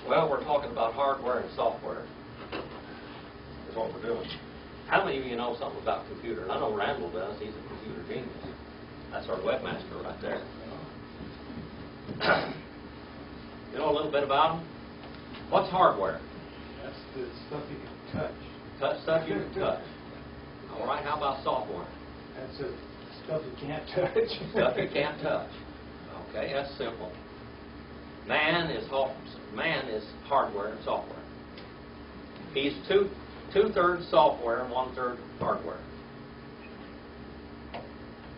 Well, we're talking about hardware and software. That's what we're doing. How many of you know something about computers? I know Randall does. He's a computer genius. That's our webmaster right there. You know a little bit about them? What's hardware? That's the stuff you can touch. Stuff you can touch. All right, how about software? That's the stuff you can't touch. Stuff you can't touch. Okay, that's simple. Man is hardware and software. He's two-thirds software and one-third hardware.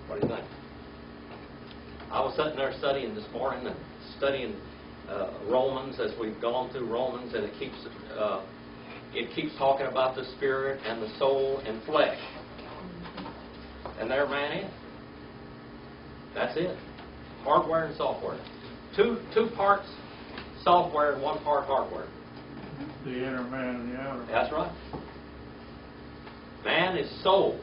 What do you think? I was sitting there studying this morning and studying Romans as we've gone through Romans, and it keeps talking about the spirit and the soul and flesh. And there man is. That's it. Hardware and software. Two parts software and one part hardware. The inner man and the outer man. That's right. Man is soul.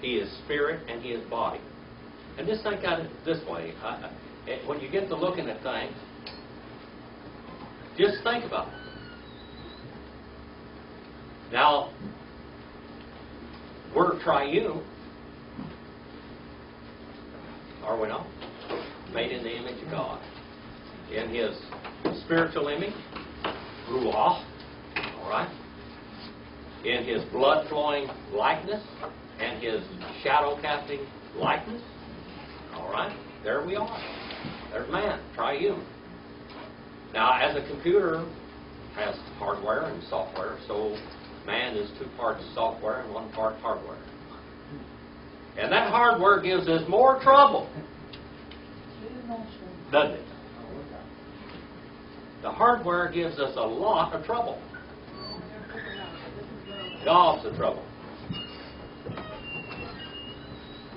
He is spirit and he is body. And just think of it this way. When you get to looking at things, just think about it. Now, we're triune. Are we not? Made in the image of God. In His spiritual image, Ruach, all right? In His blood-flowing likeness and His shadow-casting likeness, all right? There we are. There's man, triune. Now, as a computer has hardware and software, so man is two parts software and one part hardware. And that hardware gives us more trouble, doesn't it? The hardware gives us a lot of trouble. Lots of trouble.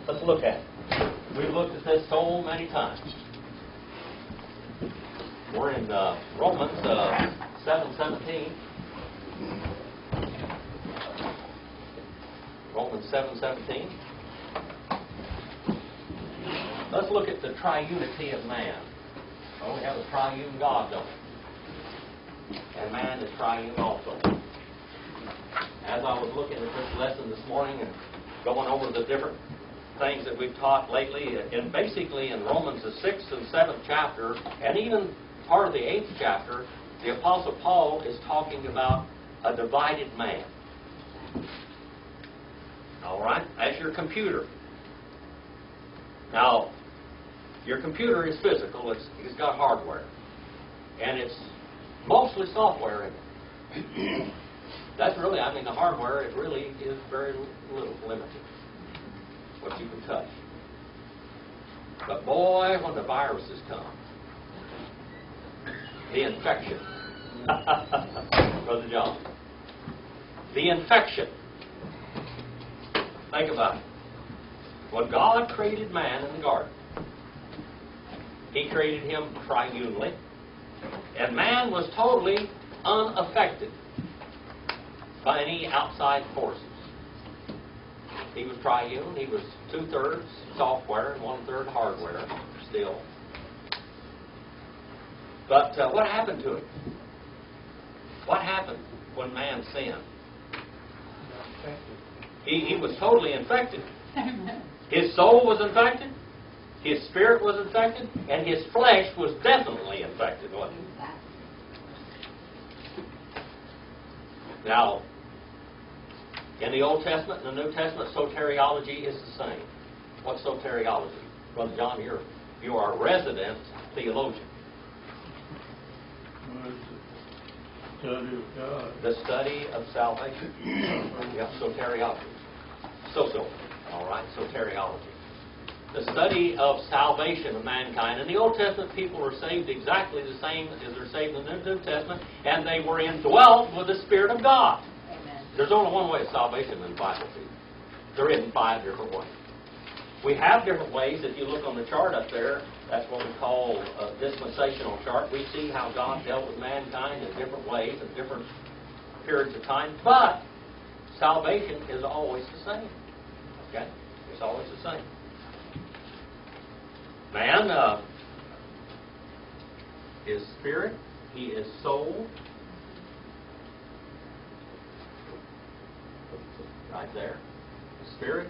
Let's look at it. We've looked at this so many times. We're in Romans 7:17. Romans 7:17. Let's look at the triunity of man. Well, we have a triune God, don't we? And man is triune also. As I was looking at this lesson this morning and going over the different things that we've taught lately, and basically in Romans the 6th and 7th chapter, and even part of the 8th chapter, the Apostle Paul is talking about a divided man. All right? That's your computer. Now, your computer is physical. It's got hardware. And it's mostly software in it. That's really, the hardware, it really is very little limited. What you can touch. But boy, when the viruses come, the infection. Brother John. The infection. Think about it. When God created man in the garden, He created him triunely, and man was totally unaffected by any outside forces. He was triune. He was two-thirds software and one-third hardware still. But what happened to him? What happened when man sinned? He was totally infected. His soul was infected, his spirit was infected, and his flesh was definitely infected, wasn't it? Now, in the Old Testament and the New Testament, soteriology is the same. What's soteriology? Brother John, you are a resident theologian. Study of God. The study of salvation. Yep, soteriology. All right, soteriology. The study of salvation of mankind. In the Old Testament, people were saved exactly the same as they're saved in the New Testament, and they were indwelt with the Spirit of God. Amen. There's only one way of salvation in the Bible. There isn't 5 different ways. We have different ways. If you look on the chart up there, that's what we call a dispensational chart. We see how God dealt with mankind in different ways at different periods of time. But salvation is always the same. Okay? It's always the same. Man, his spirit, He is soul. Right there. Spirit.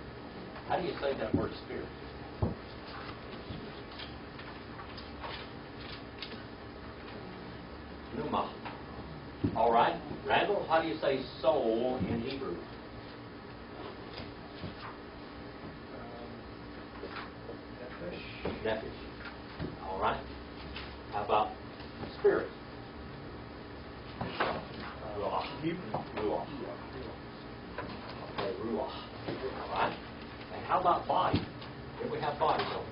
How do you say that word spirit? Pneuma. All right. Randall, how do you say soul in Hebrew? Nephesh. All right. How about spirit? Ruach. Ruach. Okay, ruach. All right. And how about body? If we have body, though.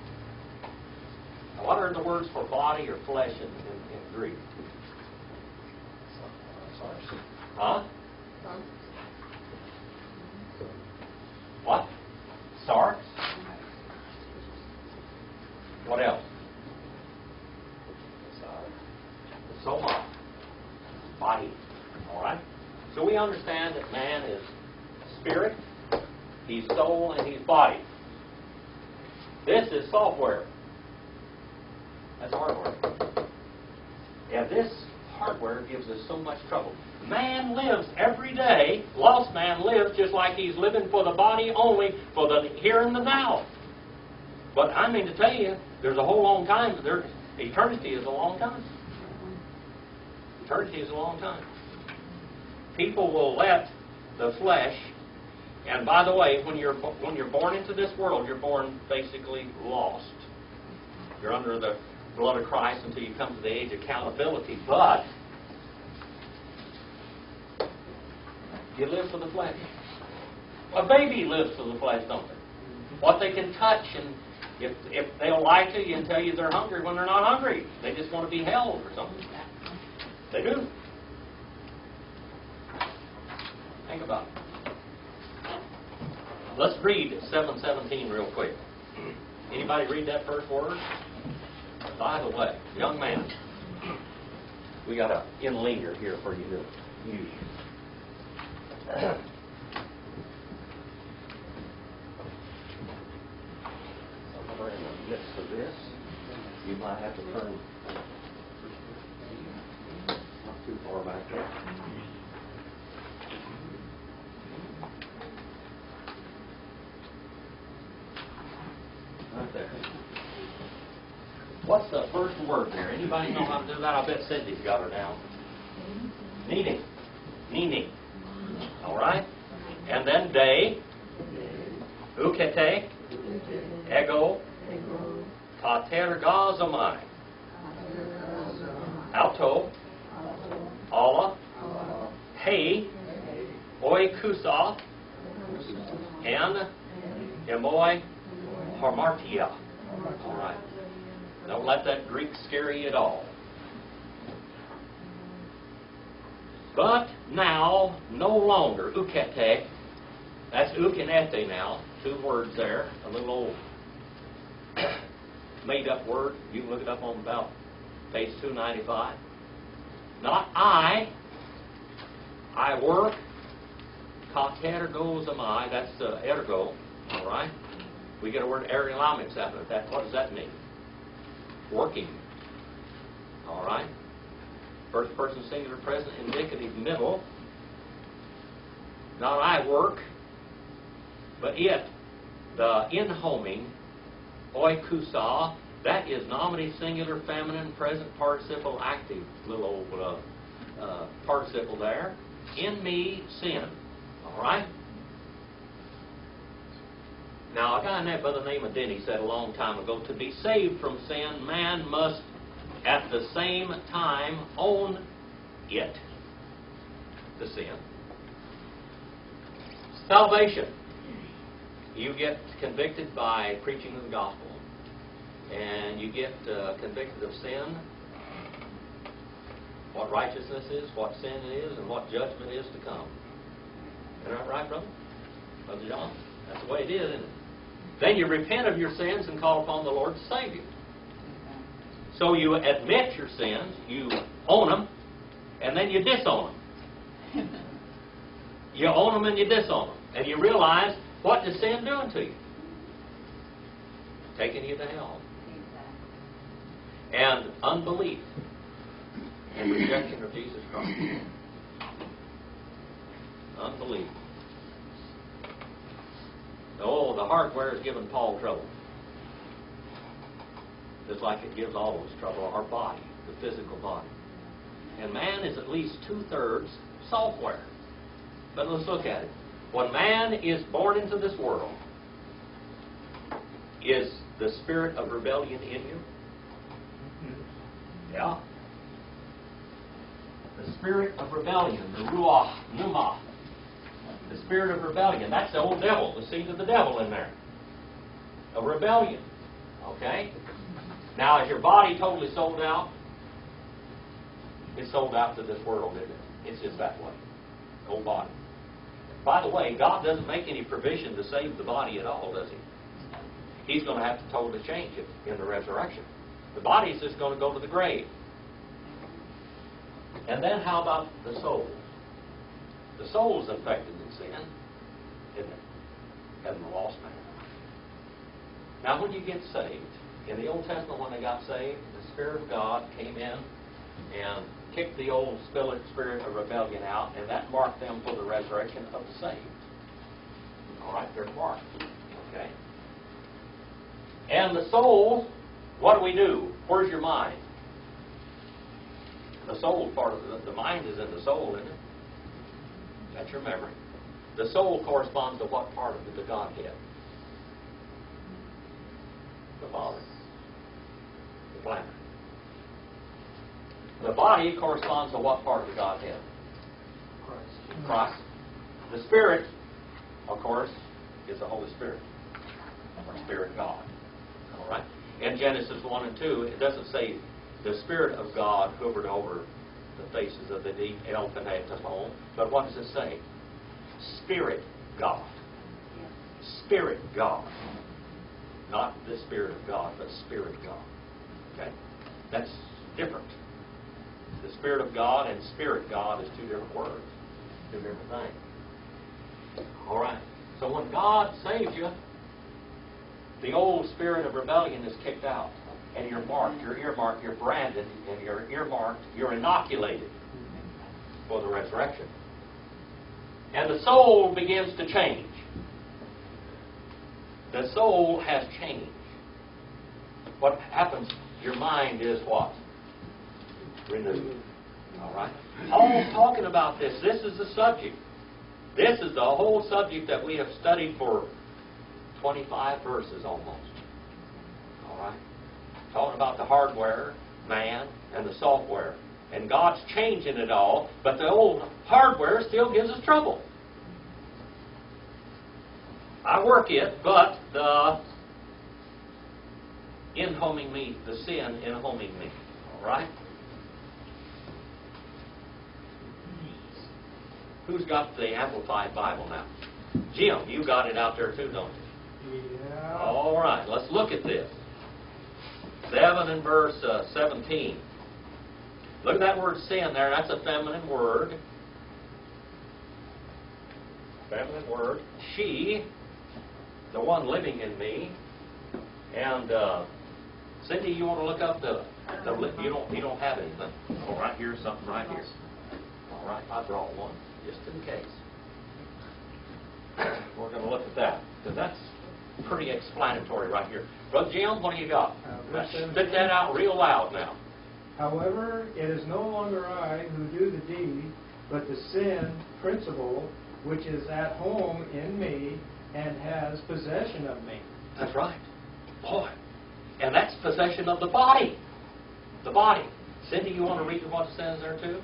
Now, what are the words for body or flesh in Greek? Huh? What? Sarx? What else? Soma. Body. All right? So we understand that man is spirit, he's soul, and he's body. This is software. That's hardware. And this hardware gives us so much trouble. Man lives every day, lost man lives just like he's living for the body only, for the here and the now. But I mean to tell you, there's a whole long time. Eternity is a long time. Eternity is a long time. People will let the flesh, and by the way, when you're born into this world, you're born basically lost. You're under the blood of Christ until you come to the age of accountability. But you live for the flesh. A baby lives for the flesh, don't they? What they can touch, and if they'll lie to you and tell you they're hungry when they're not hungry, they just want to be held or something. They do. Think about it. Let's read 7:17 real quick. Anybody read that first word? By the way, young man, we got an in-linger here for you to use. Somewhere in the midst of this, you might have to turn not too far back there. Right there. What's the first word there? Anybody know how to do that? I bet Cindy's got her down. Kneading. Kneading. All right? And then day. Ukete. Ego. Tatergazomai. Alto. Ala. Hey. Oikusa. And Emoi Harmartia. All right. Don't let that Greek scare you at all. But now, no longer, ukete, that's ukinete now, two words there, a little old made-up word. You can look it up on about page 295. Not I work, katergozamai, that's ergo, all right? We get a word erilamix out of that. What does that mean? Working. All right? First person singular present indicative middle. Not I work, but it. The in-homing, oikusa, that is nominative singular feminine present participle active. Little old participle there. In me, sin. All right? Now, a guy by the name of Denny said a long time ago, to be saved from sin, man must at the same time own it, the sin. Salvation. You get convicted by preaching the gospel, and you get convicted of sin, what righteousness is, what sin is, and what judgment is to come. Isn't that right, brother? Brother John? That's the way it is, isn't it? Then you repent of your sins and call upon the Lord to save you. So you admit your sins, you own them, and then you disown them. You own them and you disown them. And you realize, what is sin doing to you? Taking you to hell. And unbelief and rejection of Jesus Christ. Unbelief. Oh, the hardware is giving Paul trouble. Just like it gives all of us trouble, our body, the physical body. And man is at least 2/3 software. But let's look at it. When man is born into this world, is the spirit of rebellion in you? Yeah. The spirit of rebellion, the ruach, pneuma, the spirit of rebellion. That's the old devil, the seed of the devil in there. A rebellion. Okay? Now, is your body totally sold out? It's sold out to this world, isn't it? It's just that way. Old body. By the way, God doesn't make any provision to save the body at all, does He? He's going to have to totally change it in the resurrection. The body's just going to go to the grave. And then how about the soul? The soul's affected in sin, isn't it? As a lost man. Now, when you get saved, in the Old Testament, when they got saved, the Spirit of God came in and kicked the old spirit of rebellion out, and that marked them for the resurrection of the saved. All right, they're marked. Okay? And the soul, what do? Where's your mind? The soul part of the mind is in the soul, isn't it? That's your memory. The soul corresponds to what part of the Godhead? The Father. The planet. The body corresponds to what part of the Godhead? Christ. The Spirit, of course, is the Holy Spirit. Or Spirit God. All right? In Genesis 1 and 2, it doesn't say the Spirit of God hovered over the faces of the deep, El Panetahon, but what does it say? Spirit God. Spirit God. Not the Spirit of God, but Spirit God. Okay? That's different. The Spirit of God and Spirit God is two different words. Two different things. All right. So when God saves you, the old spirit of rebellion is kicked out. And you're marked, you're earmarked, you're branded, and you're earmarked, you're inoculated for the resurrection. And the soul begins to change. The soul has changed. What happens? Your mind is what? Renewed. All right? Paul's talking about this. This is the subject. This is the whole subject that we have studied for 25 verses almost. All right? Talking about the hardware, man, and the software. And God's changing it all, but the old hardware still gives us trouble. I work it, but the in-homing me, the sin in-homing me. All right? Who's got the Amplified Bible now? Jim, you got it out there too, don't you? Yeah. All right, let's look at this. 7 and verse 17. Look at that word sin there. That's a feminine word. Feminine word. She, the one living in me. And Cindy, you want to look up the you don't have anything. All right, here's something right here. All right, I draw one just in case. We're going to look at that because that's pretty explanatory right here. Brother Jim, what do you got? Spit that out real loud now. However, it is no longer I who do the deed, but the sin principle which is at home in me and has possession of me. That's right. Boy. And that's possession of the body. The body. Cindy, you want to read what it says there too?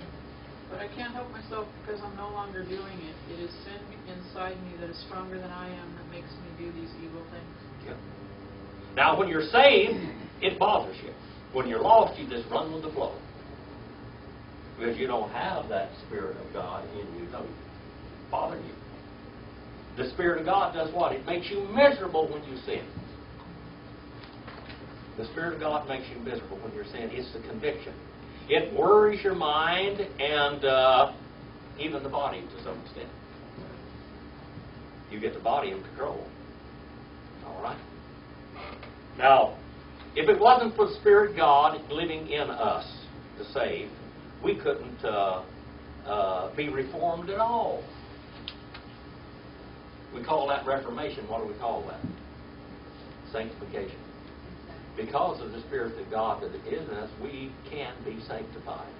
But I can't help myself because I'm no longer doing it. It is sin inside me that is stronger than I am that makes me do these evil things. Yeah. Now, when you're saved, it bothers you. When you're lost, you just run with the flow. Because you don't have that Spirit of God in you, does it bother you? The Spirit of God does what? It makes you miserable when you sin. The Spirit of God makes you miserable when you're sin. It's the conviction. It worries your mind and even the body to some extent. You get the body in control. All right? Now, if it wasn't for the Spirit of God living in us to save, we couldn't be reformed at all. We call that reformation. What do we call that? Sanctification. Because of the Spirit of God that is in us, we can be sanctified.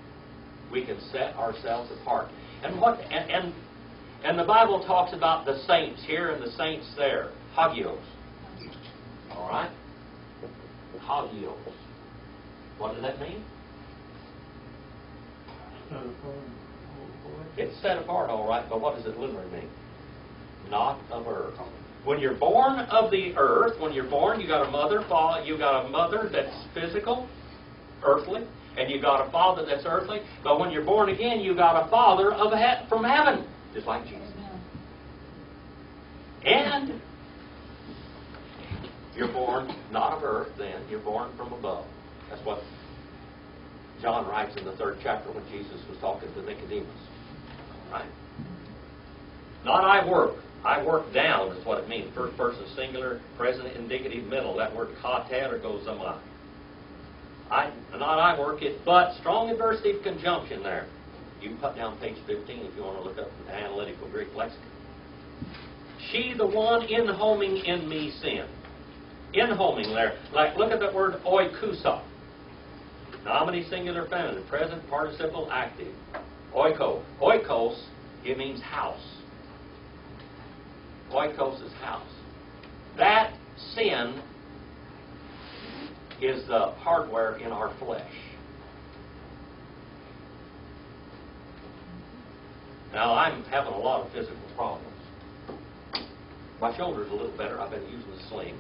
We can set ourselves apart. And the Bible talks about the saints here and the saints there. Hagios. All right? Hagios. What does that mean? It's set apart, all right, but what does it literally mean? Not of earth. When you're born of the earth, when you're born, you got a mother, you got a mother that's physical, earthly, and you got a father that's earthly. But when you're born again, you got a father from heaven, just like Jesus. And you're born not of earth. Then you're born from above. That's what John writes in the 3rd chapter when Jesus was talking to Nicodemus. Right? Not I work. I work down is what it means. First person singular, present indicative, middle. That word kater goes somewhere. Not I work it, but strong adversative conjunction there. You can put down page 15 if you want to look up the analytical Greek lexicon. She, the one inhoming in me, sin. Inhoming there. Like, look at that word oikusa. Nominee singular feminine, present participle active. Oiko. Oikos, it means house. Oikos is house. That sin is the hardware in our flesh. Now, I'm having a lot of physical problems. My shoulder's a little better. I've been using the sling.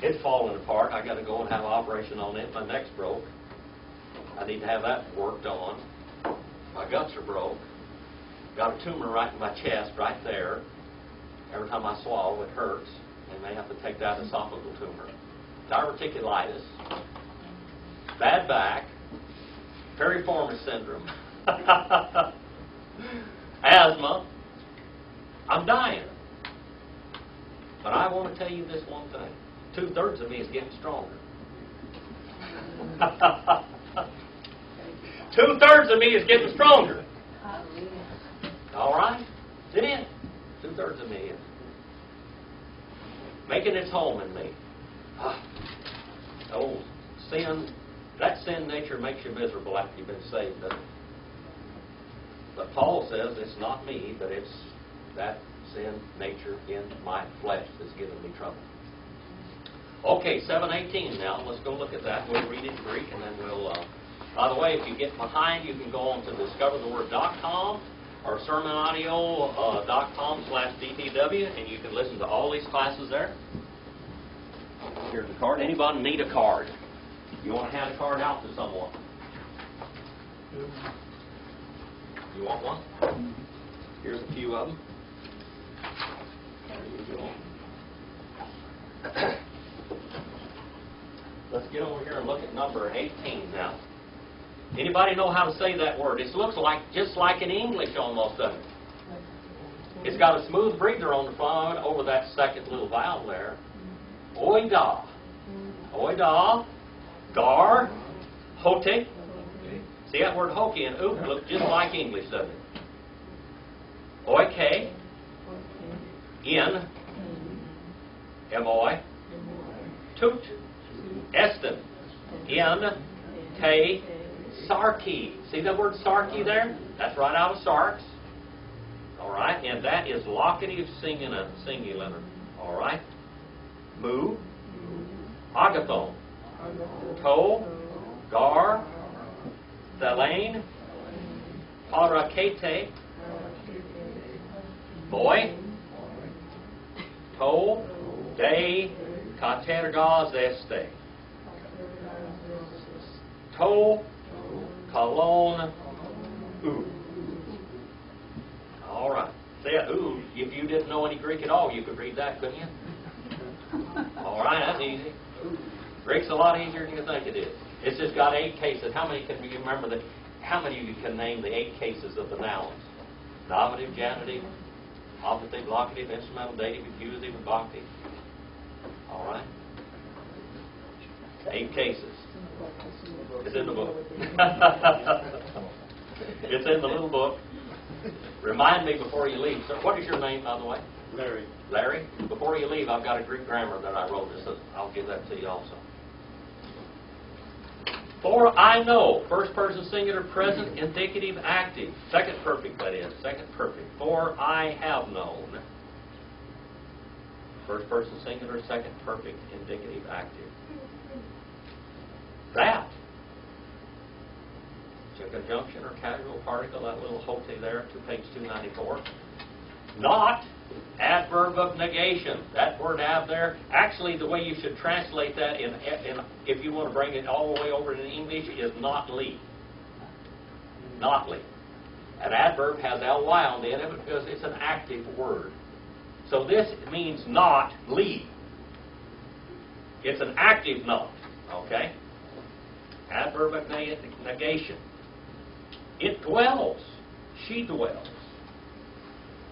It's falling apart. I got to go and have an operation on it. My neck's broke. I need to have that worked on. My guts are broke. Got a tumor right in my chest, right there. Every time I swallow, it hurts. They may have to take that esophageal tumor. Diverticulitis. Bad back. Piriformis syndrome. Asthma. I'm dying. But I want to tell you this one thing. 2/3 of me is getting stronger. 2/3 of me is getting stronger. All right? It is. 2/3 of me is. Making its home in me. Oh, sin. That sin nature makes you miserable after you've been saved, doesn't it? But Paul says it's not me, but it's that sin nature in my flesh that's giving me trouble. Okay, 7:18 now. Let's go look at that. We'll read it in Greek, and then we'll... by the way, if you get behind, you can go on to discovertheword.com or sermonaudio.com/DTW, and you can listen to all these classes there. Here's a card. Anybody need a card? You want to hand a card out to someone? You want one? Here's a few of them. There you go. Let's get over here and look at number 18 now. Anybody know how to say that word? It looks like just like in English almost, doesn't it? It's got a smooth breather on the front over that second little vowel there. Oida. Oida. Gar. Hote. See that word hoke and oop look just like English, doesn't it? Oike. In. Emoi. Toot. Eston. In. Te. Sarki. See the word sarki there? That's right out of sarks. All right, and that is locative singular. All right. Mu. Agathon. To. Gar. Thelane. Parakete. Boy. To. De. Katergaz este. To. Colon. Ooh. All right. Say ooh. If you didn't know any Greek at all, you could read that, couldn't you? All right, that's easy. Greek's a lot easier than you think it is. It's just got 8 cases. How many can you remember that? How many of you can name the 8 cases of the nouns? Nominative, genitive, operative, locative, instrumental, dative, accusative, and vocative. All right. 8 cases. It's in the book. It's in the little book. Remind me before you leave. So what is your name, by the way? Larry. Larry? Before you leave, I've got a Greek grammar that I wrote. I'll give that to you also. For I know, first person singular, present, indicative, active. Second perfect, that is. Second perfect. For I have known. First person singular, second perfect, indicative, active. That. It's a conjunction or casual particle, that little hote there to page 294. Not adverb of negation. That word "av" there, actually the way you should translate that in if you want to bring it all the way over in English, is notly. Notly. An adverb has ly on the end of it because it's an active word. So this means not ly. It's an active not. Okay? Adverb of negation. It dwells. She dwells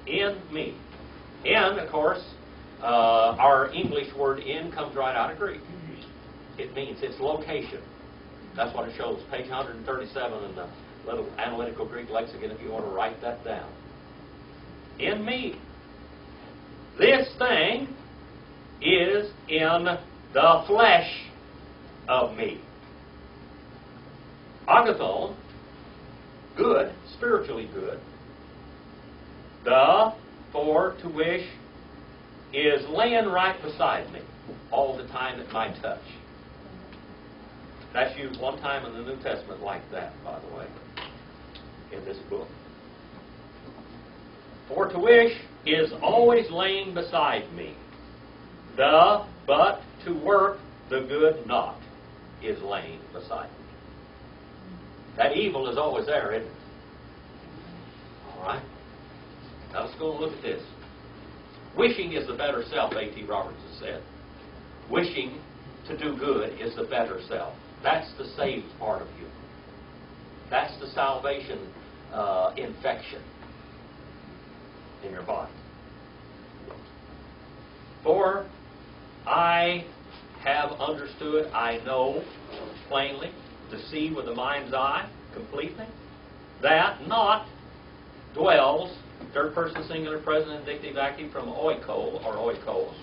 in me. In, of course, our English word "in" comes right out of Greek. It means its location. That's what it shows. Page 137 in the little analytical Greek lexicon, if you want to write that down. In me. This thing is in the flesh of me. Agathon, good, spiritually good. The, for, to wish, is laying right beside me all the time at my touch. That's used one time in the New Testament like that, by the way, in this book. For to wish is always laying beside me. The, but, to work, the good not, is laying beside me. That evil is always there, isn't it? All right? Now let's go and look at this. Wishing is the better self, A.T. Roberts has said. Wishing to do good is the better self. That's the saved part of you. That's the salvation infection in your body. For I have understood, I know plainly, to see with the mind's eye completely, that not dwells, third person singular, present, indicative, active, from oiko or oikos.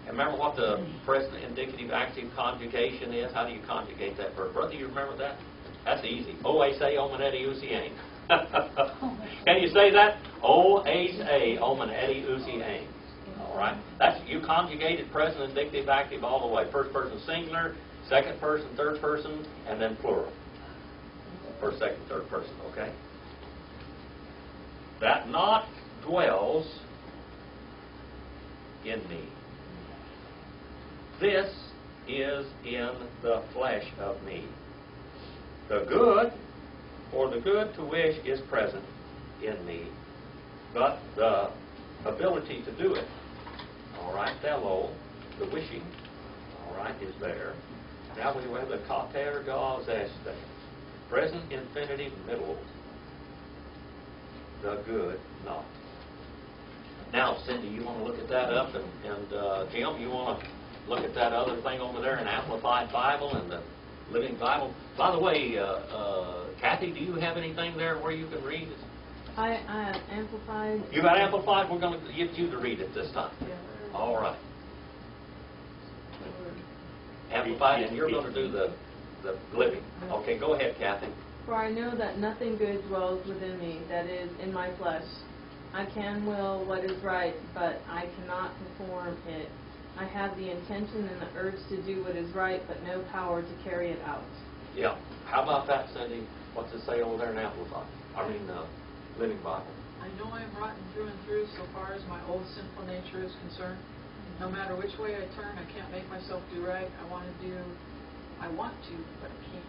And remember what the present, indicative, active conjugation is? How do you conjugate that verb? Brother, you remember that? That's easy. O-A-S-A, omen, eti, usi, aim. Can you say that? O-A-S-A, omen, eti, usi, aim. All right? That's, you conjugated present, indicative, active all the way. First person singular, second person, third person, and then plural. First, second, third person, okay? That not dwells in me. This is in the flesh of me. The good, or the good to wish, is present in me, but the ability to do it, all right, thelo, the wishing, all right, is there. Now we have the kater gauze este, present infinitive middle, the good not. Now, Cindy, you want to look at that up, and Jim, you want to look at that other thing over there in Amplified Bible and the Living Bible. By the way, Kathy, do you have anything there where you can read? I have Amplified. You got Amplified? We're going to get you to read it this time. Yeah. All right. Amplified, and you're going to do the Living. Okay, go ahead, Kathy. For I know that nothing good dwells within me, that is, in my flesh. I can will what is right, but I cannot perform it. I have the intention and the urge to do what is right, but no power to carry it out. Yeah. How about that, Cindy? What's it say over there in Amplified? Living Bible. I know I am rotten through and through so far as my old sinful nature is concerned. No matter which way I turn, I can't make myself do right. I want to, but I can't.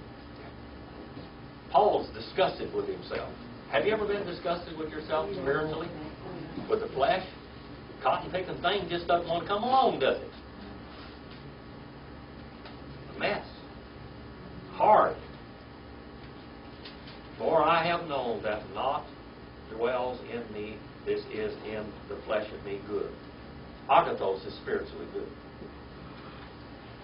Paul's disgusted with himself. Have you ever been disgusted with yourself spiritually? With the flesh? Cotton-picking thing just doesn't want to come along, does it? A mess. Hard. For I have known that not dwells in me, this is in the flesh of me good. Agathos is spiritually good.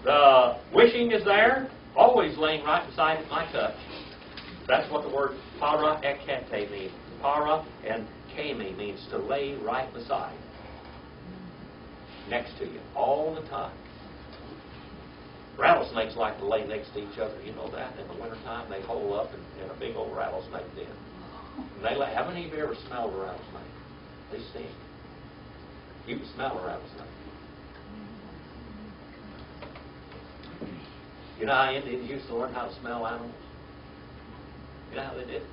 The wishing is there, always laying right beside my touch. That's what the word para ekete means. Para and keme means to lay right beside, next to you, all the time. Rattlesnakes like to lay next to each other. You know that? In the wintertime, they hole up in a big old rattlesnake den. And how many of you ever smelled a rattlesnake? They stink. You can smell a rattlesnake. You know how Indians used to learn how to smell animals? You know how they did?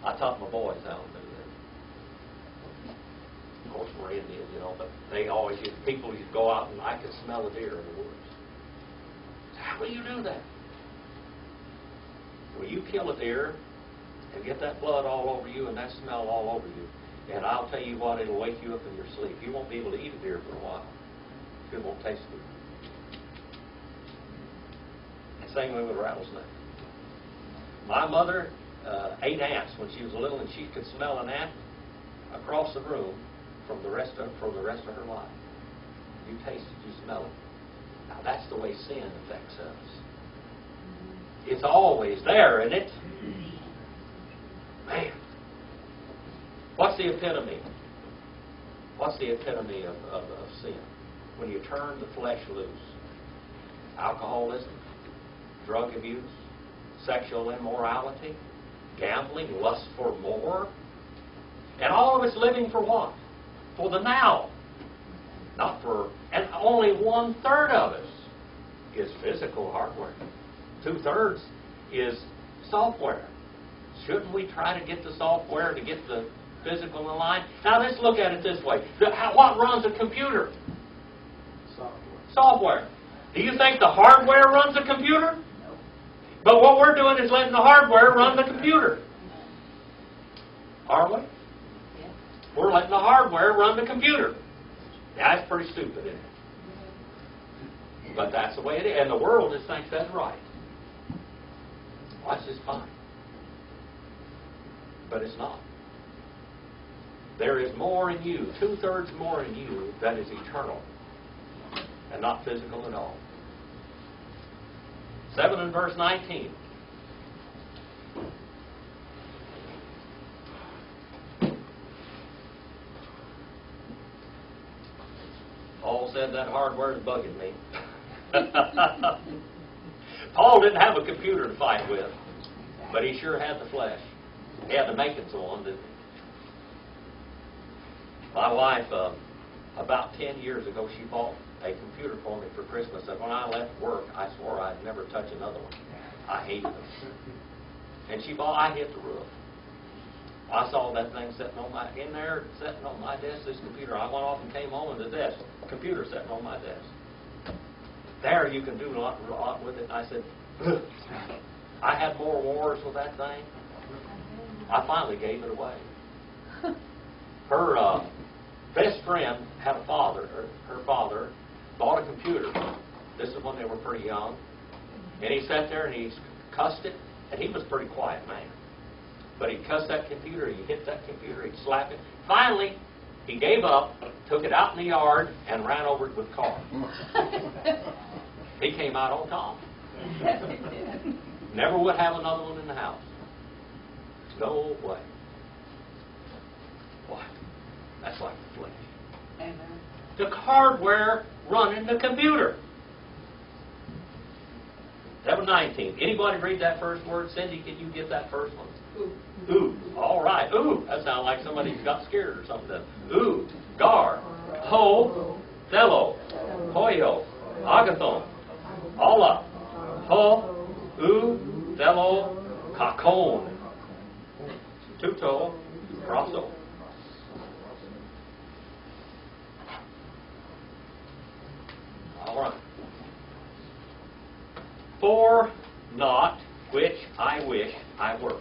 I taught my boys how to do that. Of course, we're Indians, you know, but people used to go out and I could smell a deer in the woods. How do you do that? Well, you kill a deer and get that blood all over you and that smell all over you. And I'll tell you what, it'll wake you up in your sleep. You won't be able to eat a deer for a while. It won't taste good. Same way with rattlesnake. My mother ate ants when she was little, and she could smell an ant across the room from the rest of her life. You taste it, you smell it. Now that's the way sin affects us. It's always there, isn't it? Man, what's the epitome? What's the epitome of sin? When you turn the flesh loose. Alcoholism, drug abuse, sexual immorality, gambling, lust for more. And all of it's living for what? For the now. Not for, and only 1/3 of us is physical hardware. 2/3 is software. Shouldn't we try to get the software to get the physical in line? Now let's look at it this way. What runs a computer? Software. Do you think the hardware runs a computer? But what we're doing is letting the hardware run the computer. Are we? We're letting the hardware run the computer. That's pretty stupid, isn't it? But that's the way it is. And the world just thinks that's right. Well, that's just fine. But it's not. There is more in you, 2/3 more in you, that is eternal and not physical at all. 7 and verse 19. Paul said that hardware is bugging me. Paul didn't have a computer to fight with, but he sure had the flesh. He had the makings of one, didn't he? My wife, about 10 years ago, she bought a computer for me for Christmas, and when I left work, I swore I'd never touch another one. I hated them. And I hit the roof. I saw that thing sitting on my desk, this computer. I went off and came home, and the computer sitting on my desk. There, you can do a lot with it. And I said, ugh. I had more wars with that thing. I finally gave it away. Her best friend had a father. Her father bought a computer. This is when they were pretty young. And he sat there and he cussed it. And he was a pretty quiet man. But he'd cuss that computer, he'd hit that computer, he'd slap it. Finally, he gave up, took it out in the yard, and ran over it with a car. He came out on top. Never would have another one in the house. No way. Why? That's like the flesh. Amen. The hardware running the computer. 7:19. Anybody read that first word? Cindy, can you get that first one? Ooh. Ooh. All right. Ooh. That sounds like somebody got scared or something. Ooh. Gar. Ho. Thelo. Hoyo. Agathon. Alla. Ho. Ooh. Thelo. Kakon. Tuto. Praso. All right. For not which I wish I were.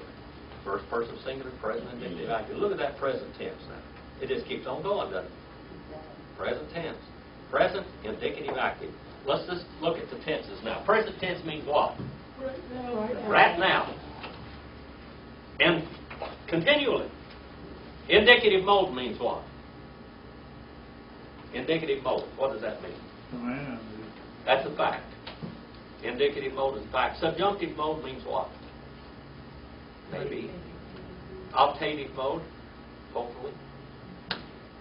First person singular, present indicative active. Look at that present tense now. It just keeps on going, doesn't it? Present tense. Present indicative active. Let's just look at the tenses now. Present tense means what? Right now. And continually. Indicative mode means what? Indicative mode. What does that mean? Command. That's a fact. Indicative mode is a fact. Subjunctive mode means what? Maybe. Optative mode, hopefully.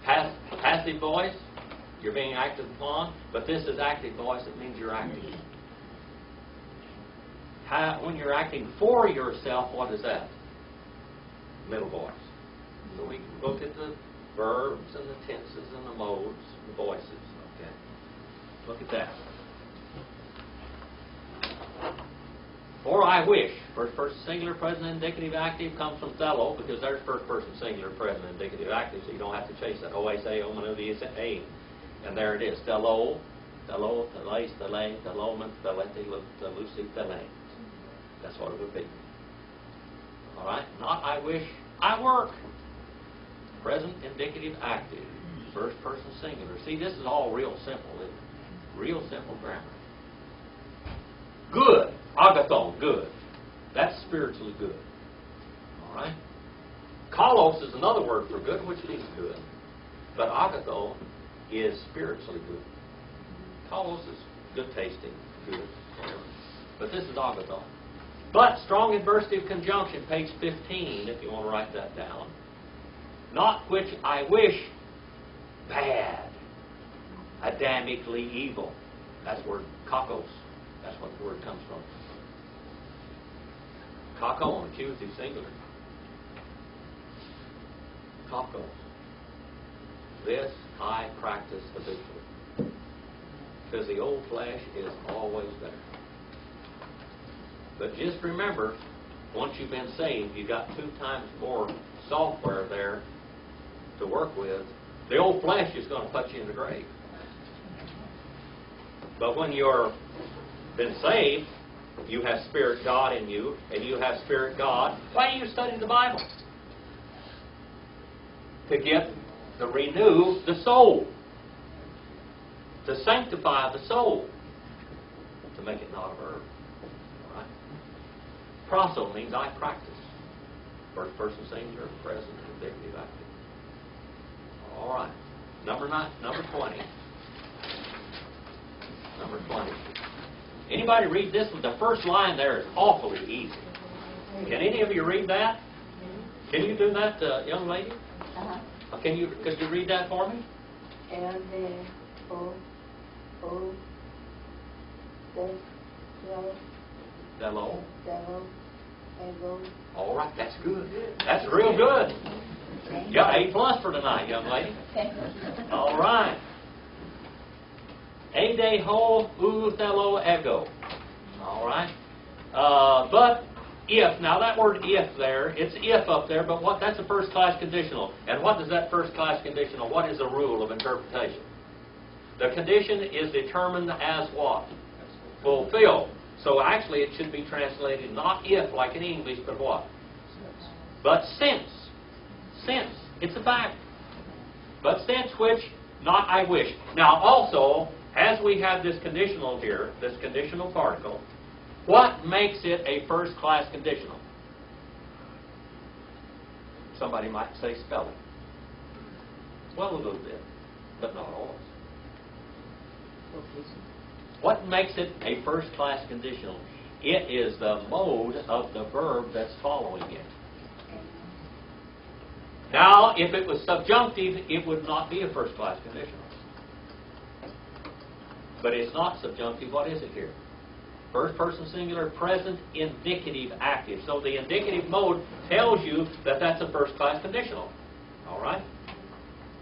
Passive voice, you're being acted upon, but this is active voice. It means you're acting. When you're acting for yourself, what is that? Middle voice. So we can look at the verbs and the tenses and the modes, the voices. Okay. Look at that. For I wish. First person singular, present indicative active comes from thello, because there's first person singular, present indicative active, so you don't have to chase that. O-S-A, O-M-N-O-D-S, A. And there it is. Thello, thello, thelais, thelay, thelloman, theleti, thelusi, thelay. That's what it would be. All right? Not I wish, I work. Present indicative active. First person singular. See, this is all real simple, isn't it? Real simple grammar. Good. Agathon, good. That's spiritually good. All right? Kalos is another word for good, which means good. But agathon is spiritually good. Kalos is good tasting, good, whatever. But this is agathon. But strong adversative conjunction, page 15, if you want to write that down. Not which I wish, bad, adamically evil. That's the word kakos. That's what the word comes from. Kakon, accusative singular. Kakos. This I practice habitually. Because the old flesh is always there. But just remember, once you've been saved, you've got 2 times more software there to work with. The old flesh is going to put you in the grave. But when you're been saved, you have Spirit God in you, and you have Spirit God. Why do you study the Bible? To renew the soul. To sanctify the soul. To make it not a verb. All right? Proso means I practice. First person singular, present, indicative, active. All right. Number 20. Number 20. Anybody read this one? The first line there is awfully easy. Can any of you read that? Can you do that, young lady? Uh-huh. Could you read that for me? Dello. All right, that's good. That's real good. You got A+ for tonight, young lady. All right. Ede ho uthello ego. All right. But if, now that word if there, it's if up there, but that's a first class conditional. And what does that first class conditional, what is the rule of interpretation? The condition is determined as what? Fulfilled. So actually it should be translated not if like in English, but what? But since. Since. It's a fact. But since which, not I wish. Now also, as we have this conditional here, this conditional particle, what makes it a first-class conditional? Somebody might say spelling. Well, a little bit, but not always. What makes it a first-class conditional? It is the mode of the verb that's following it. Now, if it was subjunctive, it would not be a first-class conditional. But it's not subjunctive. What is it here? First person singular, present, indicative, active. So the indicative mode tells you that that's a first class conditional. All right?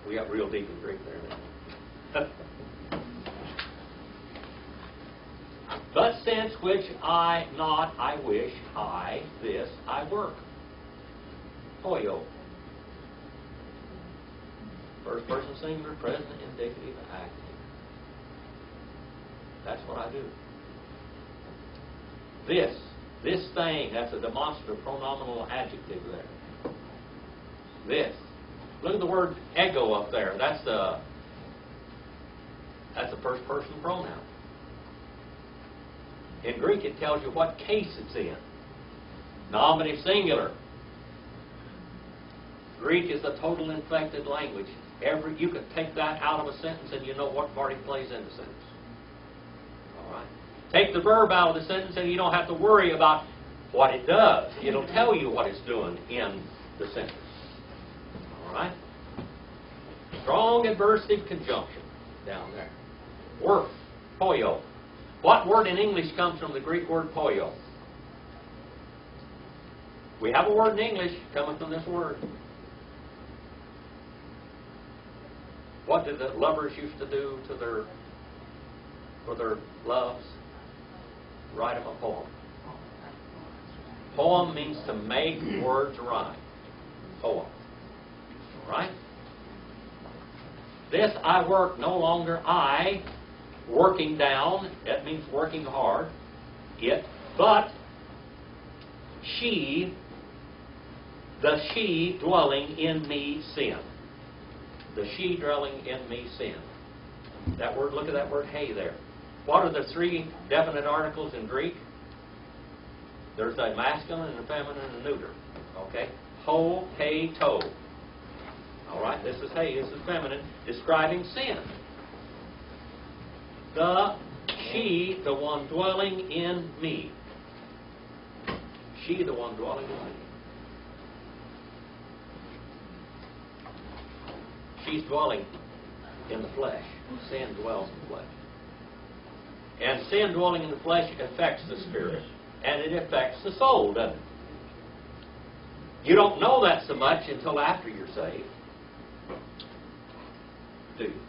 We got real deep in Greek there. But since which I not, I wish, I, this, I work. Hoyo. First person singular, present, indicative, active. That's what I do. This thing, that's a demonstrative pronominal adjective there. This. Look at the word ego up there. That's a first person pronoun. In Greek it tells you what case it's in. Nominative singular. Greek is a total inflected language. You could take that out of a sentence and you know what part it plays in the sentence. Take the verb out of the sentence and you don't have to worry about what it does. It'll tell you what it's doing in the sentence. All right? Strong adversative conjunction down there. Word, poio. What word in English comes from the Greek word poio? We have a word in English coming from this word. What did the lovers used to do to for their loves? Write them a poem. Poem means to make words rhyme. Poem. Right? This I work, no longer I, working down, that means working hard, it, but she, the she dwelling in me sin. The she dwelling in me sin. That word, look at that word hey there. What are the three definite articles in Greek? There's a masculine and a feminine and a neuter. Okay? Ho, hey, to. All right, this is hey, this is feminine, describing sin. The, she, the one dwelling in me. She, the one dwelling in me. She's dwelling in the flesh. Sin dwells in the flesh. And sin dwelling in the flesh affects the spirit. And it affects the soul, doesn't it? You don't know that so much until after you're saved. Do you?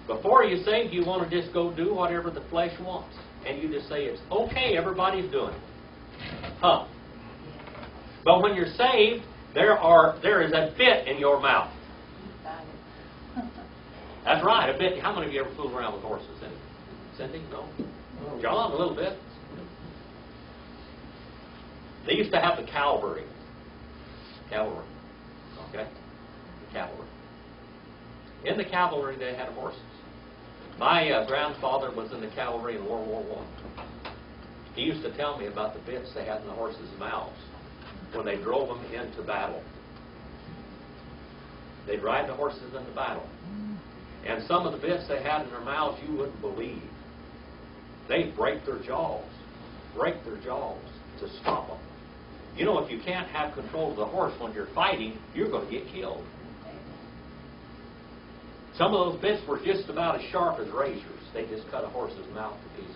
Before you're saved, you want to just go do whatever the flesh wants. And you just say, it's okay, everybody's doing it. Huh. But when you're saved, there is a bit in your mouth. That's right, a bit. How many of you ever fooled around with horses? Cindy? No? John, a little bit. They used to have the cavalry. Cavalry. Okay? The cavalry. In the cavalry, they had horses. My grandfather was in the cavalry in World War I. He used to tell me about the bits they had in the horses' mouths when they drove them into battle. They'd ride the horses into battle. And some of the bits they had in their mouths you wouldn't believe. They'd break their jaws. Break their jaws to stop them. You know, if you can't have control of the horse when you're fighting, you're going to get killed. Some of those bits were just about as sharp as razors. They just cut a horse's mouth to pieces.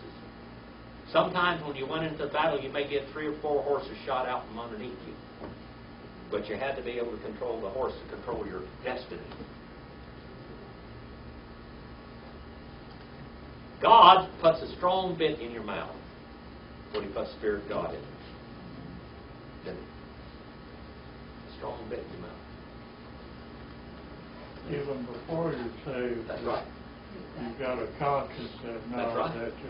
Sometimes when you went into battle, you may get 3 or 4 horses shot out from underneath you. But you had to be able to control the horse to control your destiny. God puts a strong bit in your mouth when He puts the Spirit of God in it. Didn't He? A strong bit in your mouth. Even before you're saved, That's right. you've got a conscience that knows That's right. that you.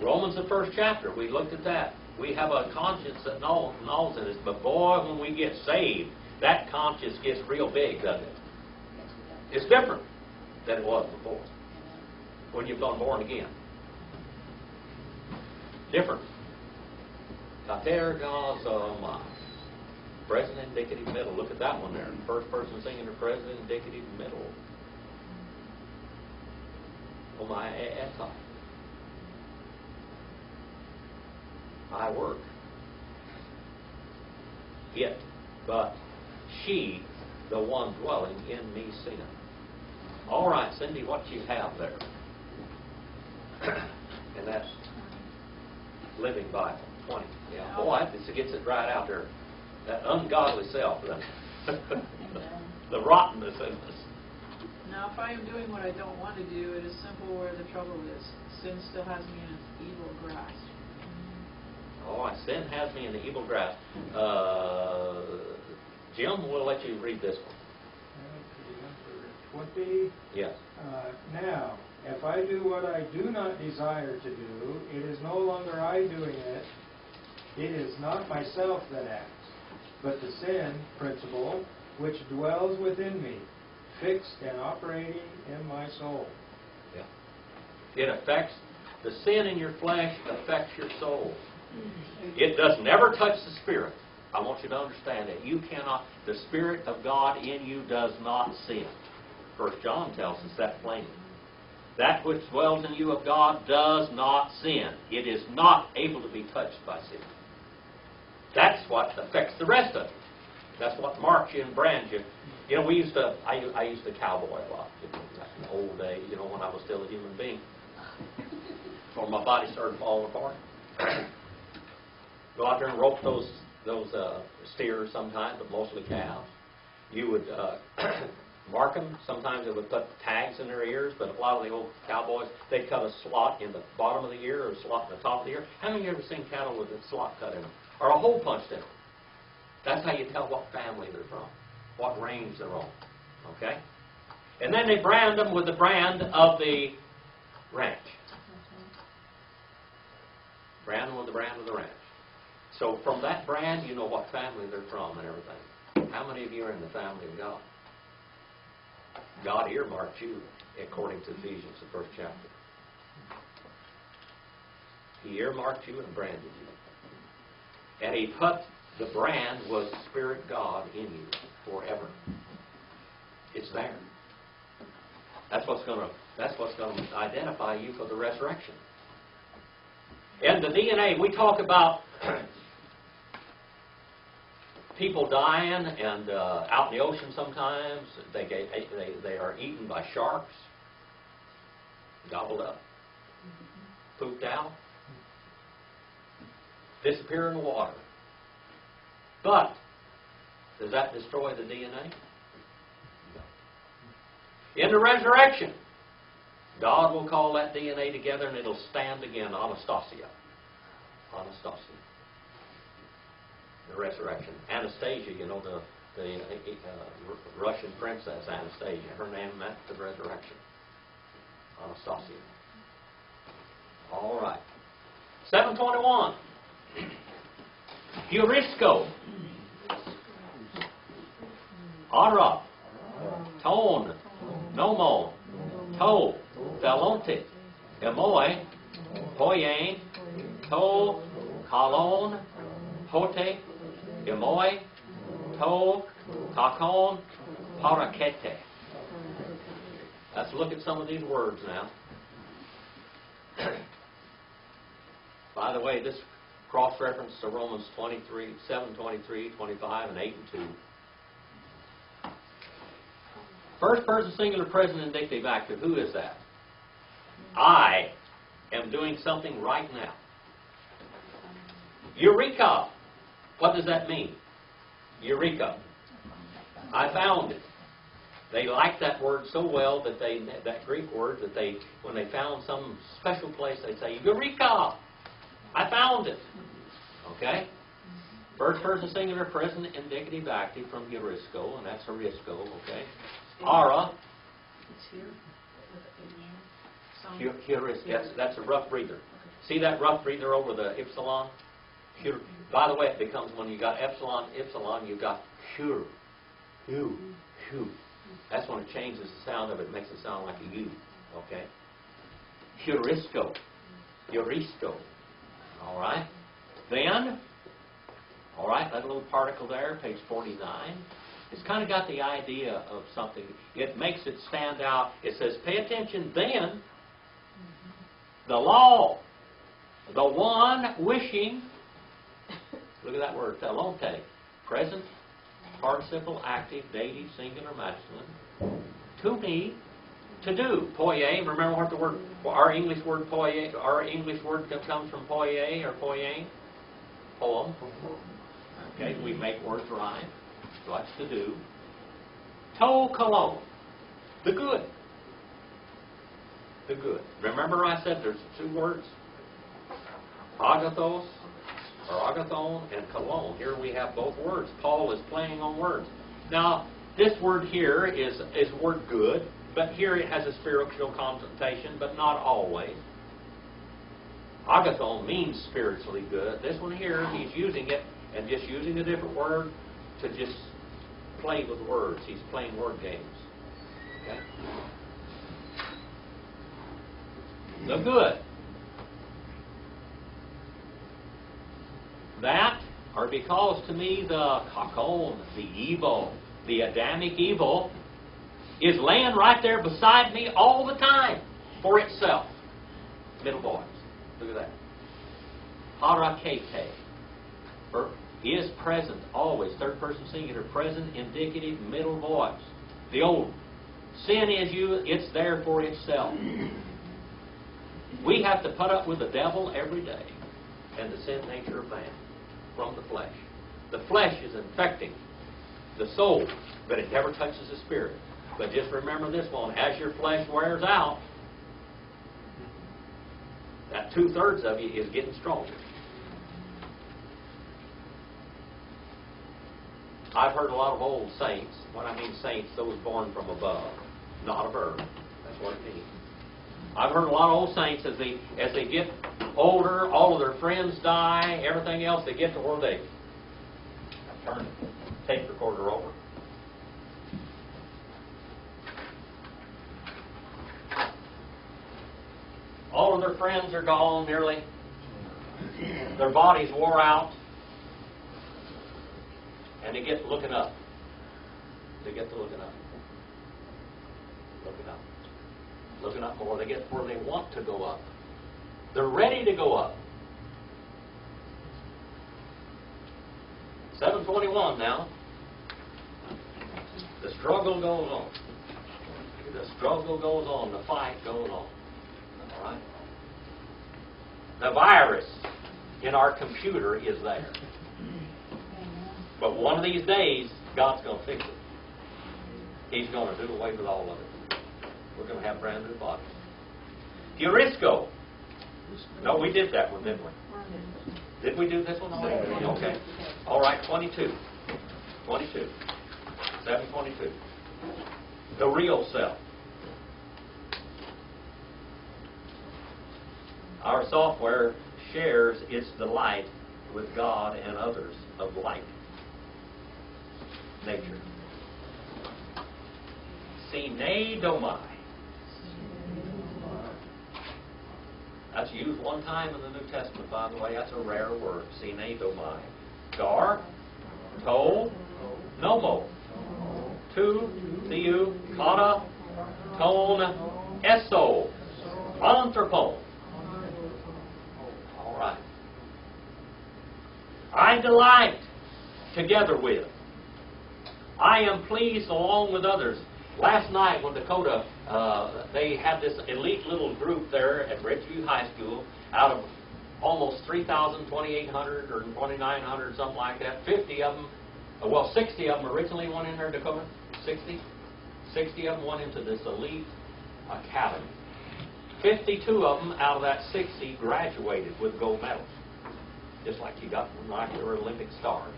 Romans, the 1st chapter, we looked at that. We have a conscience that gnaws at us. But boy, when we get saved, that conscience gets real big, doesn't it? It's different than it was before. When you've gone born again. Different. Katergazoma. Present indicative middle. Look at that one there. First person singing the present indicative middle. Oh my eta. I work. It, but she, the one dwelling in me, sin. All right, Cindy, what you have there? And that's Living Bible, 20. Yeah, boy, it gets it right out there. That ungodly self, the rottenness in us. Now, if I am doing what I don't want to do, it is simple where the trouble is. Sin still has me in its evil grasp. Oh, sin has me in the evil grasp. Jim, we'll let you read this one. Number 20. Yes. Now, if I do what I do not desire to do, it is no longer I doing it. It is not myself that acts, but the sin principle which dwells within me, fixed and operating in my soul. Yeah. It affects, the sin in your flesh affects your soul. It does never touch the Spirit. I want you to understand that. You cannot, the Spirit of God in you does not sin. 1 John tells us that plainly. That which dwells in you of God does not sin. It is not able to be touched by sin. That's what affects the rest of it. That's what marks you and brands you. You know, I used to cowboy a lot, back in the old days, when I was still a human being. Before my body started falling apart. Go out there and rope those steers sometimes, but mostly cows. You would mark them. Sometimes they would put tags in their ears, but a lot of the old cowboys, they'd cut a slot in the bottom of the ear or a slot in the top of the ear. How many of you ever seen cattle with a slot cut in them? Or a hole punched in them? That's how you tell what family they're from, what range they're on. Okay? And then they brand them with the brand of the ranch. Brand them with the brand of the ranch. So from that brand, you know what family they're from and everything. How many of you are in the family of God? God earmarked you, according to Ephesians, the 1st chapter. He earmarked you and branded you. And He put the brand was Spirit God in you forever. It's there. That's what's going to identify you for the resurrection. And the DNA, we talk about people dying and out in the ocean sometimes. They are eaten by sharks, gobbled up, pooped out, disappear in the water. But does that destroy the DNA? No. In the resurrection, God will call that DNA together and it'll stand again, Anastasia. Anastasia. The resurrection. Anastasia, the Russian princess Anastasia. Her name meant the resurrection. Anastasia. All right. 721. Heurisko. Ara. Tone. Nomo. To. Thelonte. Emoi. Poyen. To. Kalon. Pote. Emoi. To. Takon. Parakete. Let's look at some of these words now. By the way, this cross-reference to Romans 23, 7, 23, 25, and 8 and 2. First person singular present indicative active. Who is that? I am doing something right now. Eureka. What does that mean? Eureka. I found it. They liked that word so well that that Greek word, that when they found some special place, they'd say, Eureka! I found it. Okay? First person singular present indicative active from heurisko, and that's heurisko, okay? Ara. Heuris, that's a rough breather. See that rough breather over the epsilon? By the way, it becomes, when you got epsilon, you've got hur. Hu. Hu. That's when it changes the sound of it, makes it sound like a U. Okay? Heurisko. Heurisko. All right? Then, all right, that little particle there, page 49. It's kind of got the idea of something. It makes it stand out. It says, pay attention, then, the law, the one wishing, look at that word, thelonte, present, participle, active, dative, singular, masculine, to me, to do. Poye, remember what the word, our English word poye, our English word comes from poye or poyane? Poem. Okay, we make words rhyme. So that's to do. To cologne, the good. The good. Remember I said there's two words? Agathos, or agathon, and cologne. Here we have both words. Paul is playing on words. Now, this word here is word good, but here it has a spiritual connotation, but not always. Agathon means spiritually good. This one here, he's using it and just using a different word to just play with words. He's playing word games. Okay? The good. That, or because to me the kakon, the evil, the Adamic evil, is laying right there beside me all the time. for itself. Middle voice. Look at that. Harakete. Is present, always. Third person singular. Present, indicative, middle voice. The old. Sin is you, it's there for itself. We have to put up with the devil every day and the sin nature of man from the flesh. The flesh is infecting the soul, but it never touches the spirit. But just remember this one, as your flesh wears out, that 2/3 of you is getting stronger. I've heard a lot of old saints, when I mean saints, those born from above, not of earth. That's what it means. I've heard a lot of old saints, as they get older, all of their friends die, everything else, they get to where they turn the tape recorder over. All of their friends are gone nearly. Their bodies wore out. And they get looking up. They get to looking up. Looking up. Looking up more. They get where they want to go up. They're ready to go up. 7:21 now. The struggle goes on. The struggle goes on. The fight goes on. All right? The virus in our computer is there. But one of these days, God's going to fix it. He's going to do away with all of it. We're going to have brand new bodies. Eurisco. No, we did that one, didn't we? Did we do this one already? Okay. All right, 22. 22. 7:22. The real self. Our software shares its delight with God and others of light nature. Sine domai. That's used one time in the New Testament, by the way. That's a rare word. Sine domai. Gar, to, nomo. Tu, theou, kata, ton, eso. Anthropon. All right. I delight together with. I am pleased along with others. Last night when Dakota, they had this elite little group there at Ridgeview High School, out of almost 3,000, 2,800 or 2,900, something like that. 50 of them, 60 of them originally went in there, Dakota. 60? 60 of them went into this elite academy. 52 of them out of that 60 graduated with gold medals. Just like you got them, like they were Olympic stars.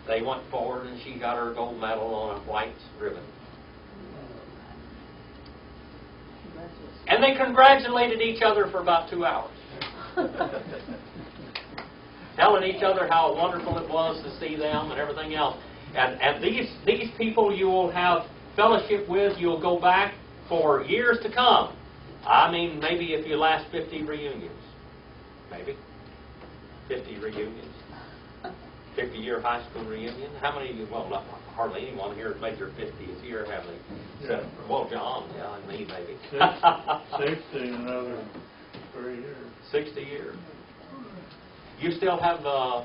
They went forward and she got her gold medal on a white ribbon. And they congratulated each other for about 2 hours. Telling each other how wonderful it was to see them and everything else. And these people you will have fellowship with, you'll go back for years to come. I mean, maybe if you last 50 reunions. Maybe. 50 reunions. 50-year high school reunion. How many of you, well, not hardly anyone here has made their 50th year, have they? Yeah. Well, John, yeah, and me maybe. 60 in another 3 years. 60 years. You still have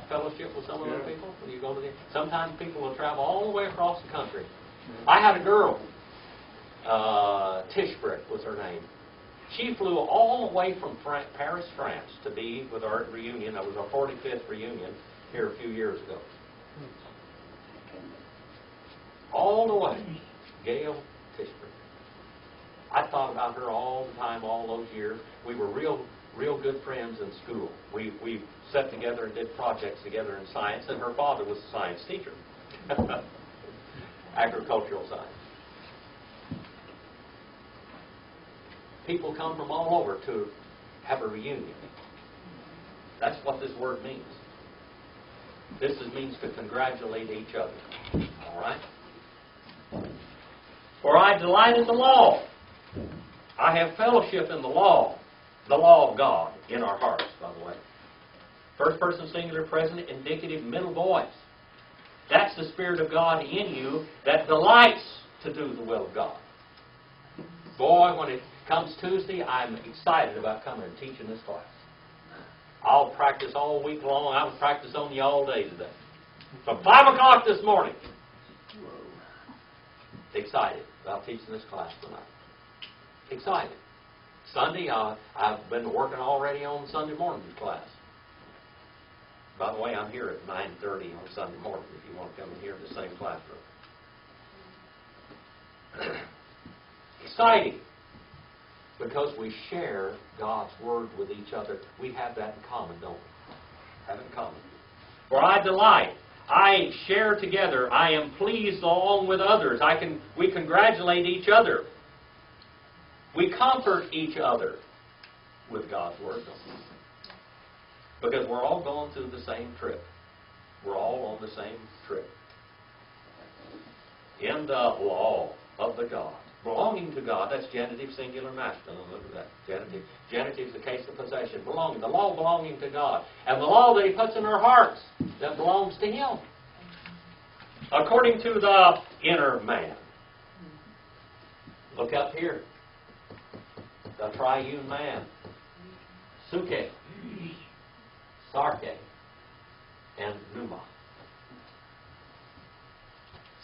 fellowship with some of those Yeah. people when you go to the... Sometimes people will travel all the way across the country. Yeah. I had a girl, Tishbrick was her name. She flew all the way from Paris, France to be with our reunion. That was our 45th reunion here a few years ago. All the way. Gail Tishbrick. I thought about her all the time, all those years. We were real good friends in school. We sat together and did projects together in science, and her father was a science teacher. Agricultural science. People come from all over to have a reunion. That's what this word means. This means to congratulate each other. All right? For I delight in the law. I have fellowship in the law of God in our hearts, by the way. First person singular present, indicative, middle voice. That's the Spirit of God in you that delights to do the will of God. Boy, Comes Tuesday, I'm excited about coming and teaching this class. I'll practice all week long. I will practice on you all day today. From 5 o'clock this morning. Excited about teaching this class tonight. Excited. Sunday, I've been working already on Sunday morning's class. By the way, I'm here at 9:30 on Sunday morning if you want to come in here in the same classroom. Exciting. Because we share God's Word with each other. We have that in common, don't we? Have it in common. For I delight. I share together. I am pleased along with others. We congratulate each other. We comfort each other with God's Word, don't we? Because we're all going through the same trip. We're all on the same trip. In the law of the God. Belonging to God, that's genitive, singular, masculine. Look at that. Genitive. Genitive is the case of possession. Belonging. The law belonging to God. And the law that He puts in our hearts that belongs to Him. According to the inner man. Look up here. The triune man. Suke. Sarke. And Pneuma.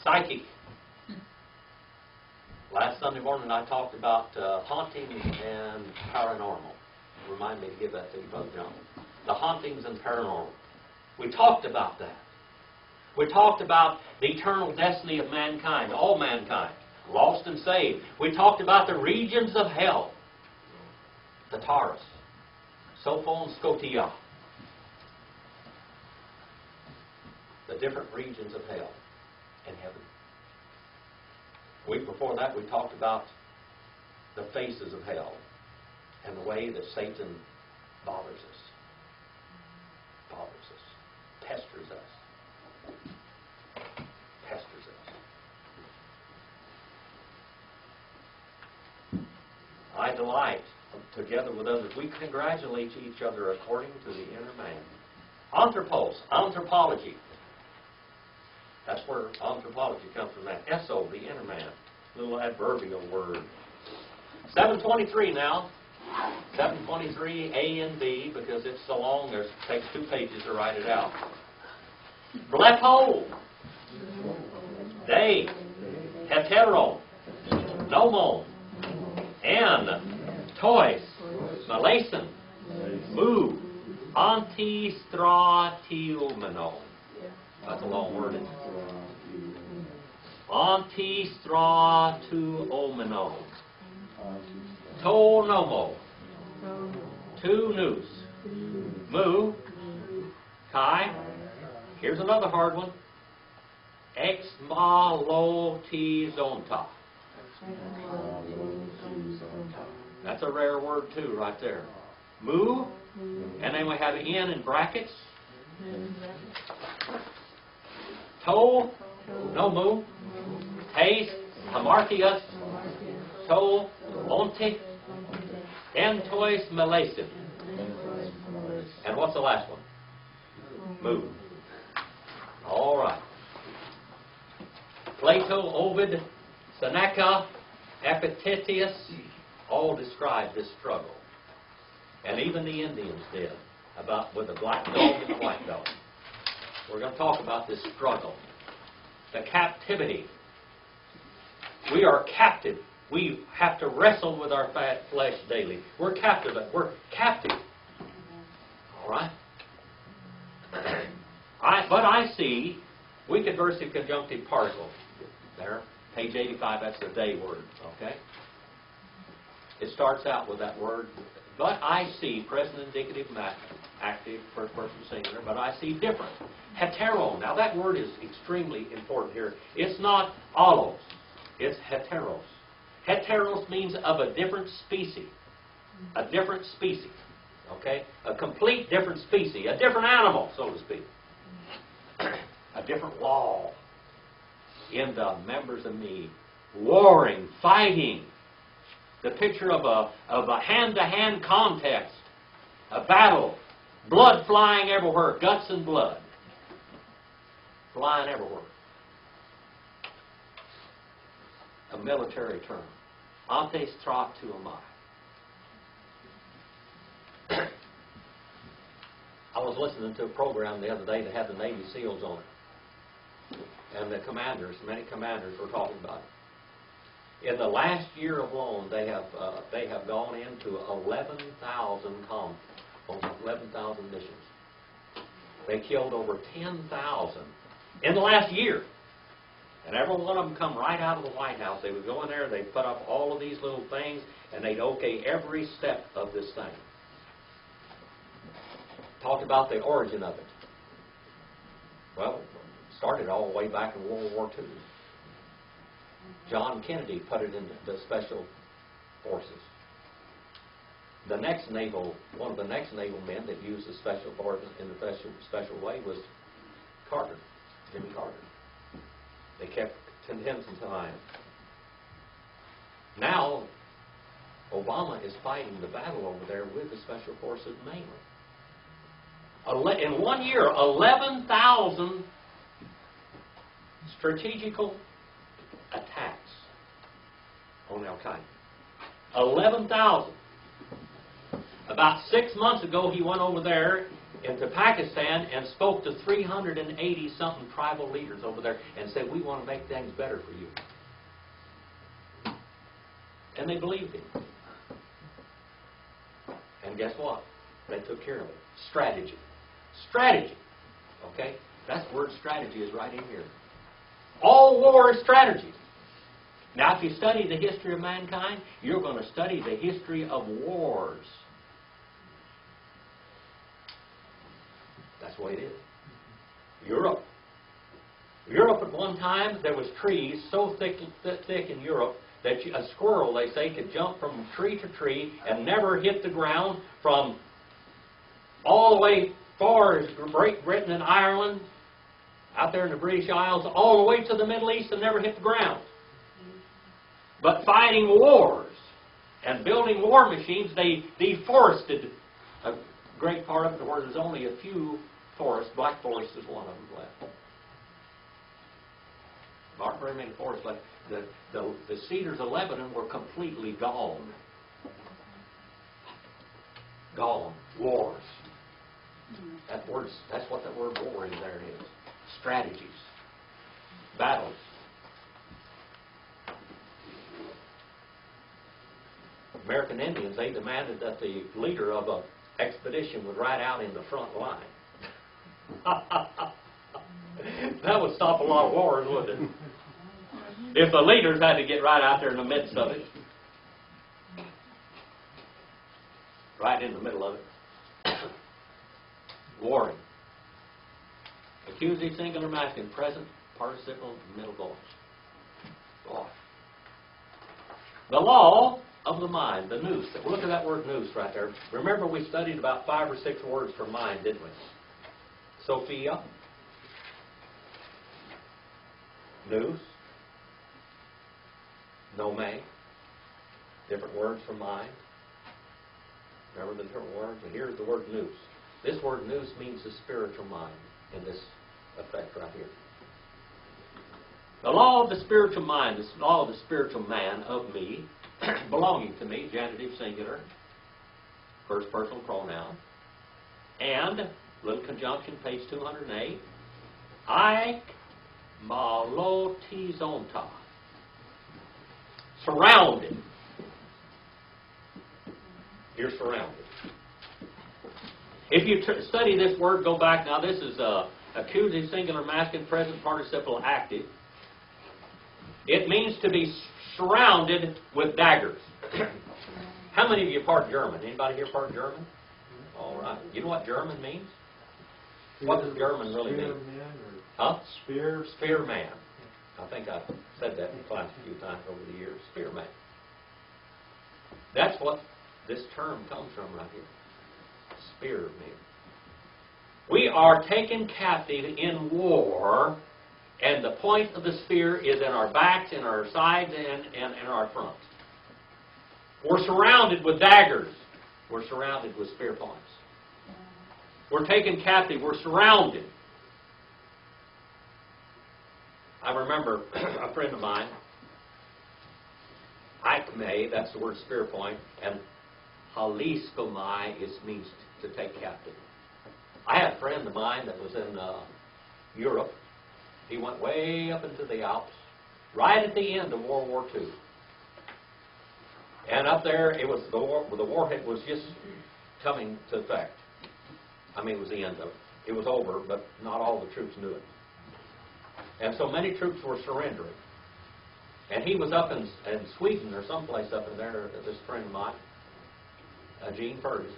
Psychic. Last Sunday morning I talked about hauntings and paranormal. Remind me to give that to you, Brother John. The hauntings and paranormal. We talked about that. We talked about the eternal destiny of mankind, all mankind, lost and saved. We talked about the regions of hell. The Taurus. Sophon Scotia. The different regions of hell and heaven. The week before that, we talked about the faces of hell and the way that Satan bothers us, pesters us. I delight together with others. We congratulate each other according to the inner man. Anthropology. That's where anthropology comes from, that eso, the inner man. Little adverbial word. 723 now. 723 A and B, because it's so long, it takes 2 pages to write it out. Blepo. They. Hetero. Nomo. En. Tois. Malason. Mu. Antistratiumeno. That's a long word. Antistratuomeno. To nomo. Tu nous. Mu. Kai. Here's another hard one. Exmalotizonta. That's a rare word too, right there. Mu. And then we have N in brackets. To, no mu, tes, hamartius, to, onte, entois melasin. And what's the last one? Mu. All right. Plato, Ovid, Seneca, Epictetus all describe this struggle. And even the Indians did, about with the black dog and the white dog. We're going to talk about this struggle. The captivity. We are captive. We have to wrestle with our fat flesh daily. We're captive. We're captive. All right? But I see weak adversive conjunctive particle. There. Page 85, that's the day word. Okay? It starts out with that word. But I see, present indicative, active, first person singular, but I see different. Hetero. Now that word is extremely important here. It's not allos. It's heteros. Heteros means of a different species. A different species. Okay? A complete different species. A different animal, so to speak. A different law in the members of me. Warring, fighting. The picture of a hand-to-hand contest. A battle. Blood flying everywhere. Guts and blood. Flying everywhere. A military term. Antes tratuomai. I was listening to a program the other day that had the Navy SEALs on it. And the commanders, many commanders were talking about it. In the last year alone, they have gone into 11,000 missions. They killed over 10,000 in the last year. And every one of them come right out of the White House. They would go in there, they'd put up all of these little things, and they'd okay every step of this thing. Talked about the origin of it. Well, it started all the way back in World War II. John Kennedy put it in the special forces. One of the next naval men that used the special forces in the special way was Carter, Jimmy Carter. They kept condensing time. Now, Obama is fighting the battle over there with the special forces mainly. In 1 year, 11,000 strategical attacks on Al-Qaeda. 11,000. About 6 months ago, he went over there into Pakistan and spoke to 380-something tribal leaders over there and said, we want to make things better for you. And they believed him. And guess what? They took care of it. Strategy. Strategy. Okay? That's the word strategy is right in here. All war is strategy. Now, if you study the history of mankind, you're going to study the history of wars. That's the way it is. Europe. Europe at one time, there was trees so thick in Europe that a squirrel, they say, could jump from tree to tree and never hit the ground from all the way far as Great Britain and Ireland, out there in the British Isles, all the way to the Middle East and never hit the ground. But fighting wars and building war machines, they deforested a great part of it where there's only a few forests. Black Forest is one of them left. Not very many forests left. The cedars of Lebanon were completely gone. Gone. Wars. That's what that word war in there is. Strategies. Battles. American Indians, they demanded that the leader of an expedition would ride out in the front line. That would stop a lot of wars, wouldn't it? If the leaders had to get right out there in the midst of it. Right in the middle of it. Warring. Accusative, singular, masculine, present, participle, middle voice. Boy. The law of the mind, the nous. Look at that word nous right there. Remember we studied about 5 or 6 words for mind, didn't we? Sophia, nous, nome, different words for mind. Remember the different words? And here's the word nous. This word nous means the spiritual mind in this effect right here. The law of the spiritual mind, the law of the spiritual man of me, belonging to me, genitive singular, first personal pronoun, and little conjunction, page 208, I malotizonta, surrounded. You're surrounded. If you study this word, go back now. This is accusative, singular, masculine, present participle, active. It means to be surrounded with daggers. How many of you part German? Anybody here part German? All right. You know what German means? What does German really mean? Huh? Spear. Spearman. I think I've said that in class a few times over the years. Spearman. That's what this term comes from right here. Spearman. We are taken captive in war, and the point of the spear is in our backs, in our sides, and in our front. We're surrounded with daggers. We're surrounded with spear points. We're taken captive. We're surrounded. I remember a friend of mine, Aikme, that's the word spear point, and haliskomai means to take captive. I had a friend of mine that was in Europe. He went way up into the Alps, right at the end of World War II. And up there, it was the warhead was just coming to effect. I mean, it was the end of it. It was over, but not all the troops knew it. And so many troops were surrendering. And he was up in Sweden or someplace up in there, this friend of mine, Gene Ferguson.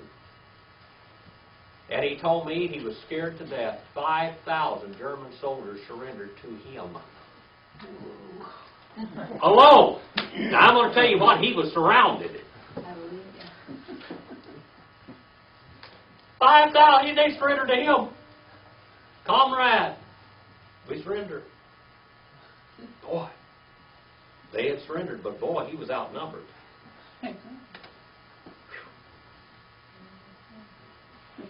And he told me he was scared to death. 5,000 German soldiers surrendered to him. Alone! Now I'm going to tell you what, he was surrounded. 5,000, they surrendered to him. Comrade, we surrender. Boy, they had surrendered, but boy, he was outnumbered.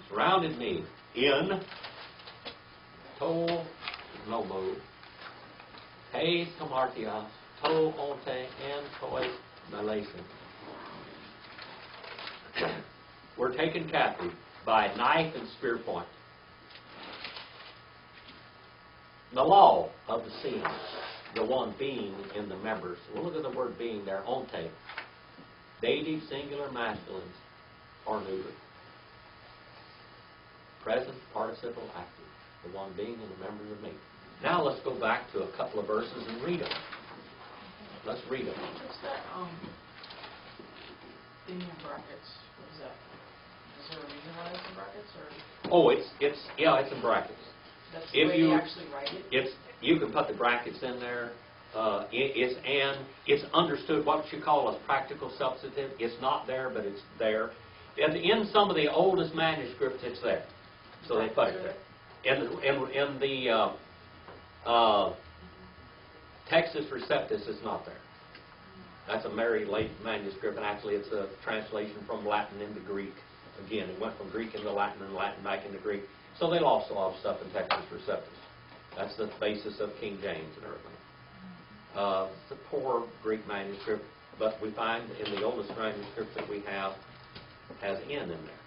Surrounded me in to nomo, hey tomartias, to onte, and toi malation. We're taken captive by knife and spear point. The law of the sin, the one being in the members. We'll look at the word being there, onte. Dative, singular, masculines, or neuter. Present, participle, active. The one being in the members of me. Now let's go back to a couple of verses and read them. Let's read them. What's that, thing in brackets? What is that? Is there a reason why it's in brackets, or? Oh, it's in brackets. That's the way they actually write it? You can put the brackets in there. It's understood what you call a practical substantive. It's not there, but it's there. In some of the oldest manuscripts, it's there. So they put it there. In the Textus Receptus, it's not there. That's a very late manuscript, and actually it's a translation from Latin into Greek. Again, it went from Greek into Latin and Latin back into Greek. So they lost a lot of stuff in Textus Receptus. That's the basis of King James and everything. It's a poor Greek manuscript, but we find in the oldest manuscript that we have has N in there.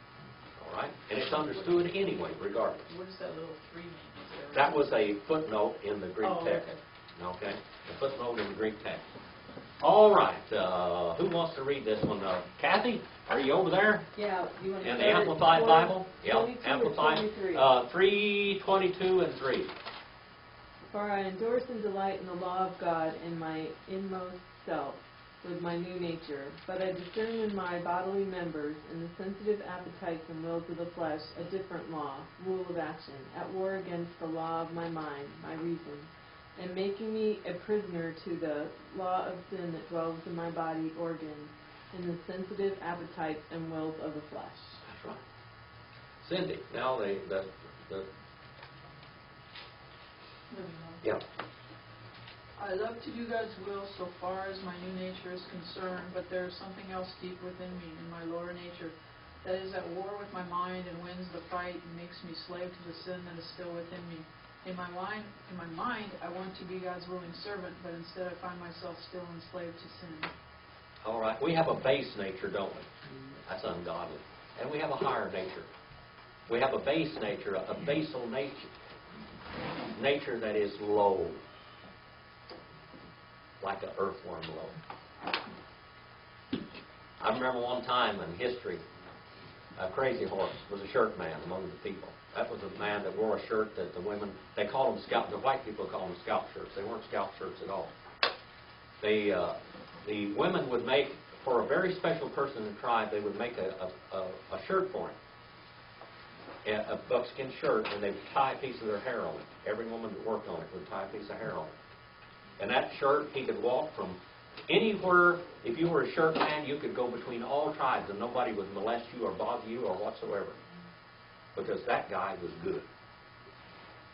All right? And it's understood anyway, regardless. What does that little 3 mean? That was a footnote in the Greek text. Okay. Okay? A footnote in the Greek text. All right. Who wants to read this one? Kathy, are you over there? Yeah, you want to In the Amplified Bible? Yeah, 22 or Amplified. 23? 3:22 and 3. For I endorse and delight in the law of God in my inmost self, with my new nature, but I discern in my bodily members, in the sensitive appetites and wills of the flesh, a different law, rule of action, at war against the law of my mind, my reason, and making me a prisoner to the law of sin that dwells in my body organs, in the sensitive appetites and wills of the flesh. That's right. Cindy, now yeah. I love to do God's will so far as my new nature is concerned, but there is something else deep within me, in my lower nature, that is at war with my mind and wins the fight and makes me slave to the sin that is still within me. In my mind, I want to be God's willing servant, but instead I find myself still enslaved to sin. All right. We have a base nature, don't we? That's ungodly. And we have a higher nature. We have a base nature, a basal nature. Nature that is low. Like an earthworm low. I remember one time in history, a crazy horse was a shirt man among the people. That was a man that wore a shirt that the women, they called them scalp, the white people called them scalp shirts. They weren't scalp shirts at all. The women would make, for a very special person in the tribe, they would make a shirt for him. A buckskin shirt, and they would tie a piece of their hair on it. Every woman that worked on it would tie a piece of hair on it. And that shirt, he could walk from anywhere. If you were a shirt man, you could go between all tribes, and nobody would molest you or bother you or whatsoever. Because that guy was good.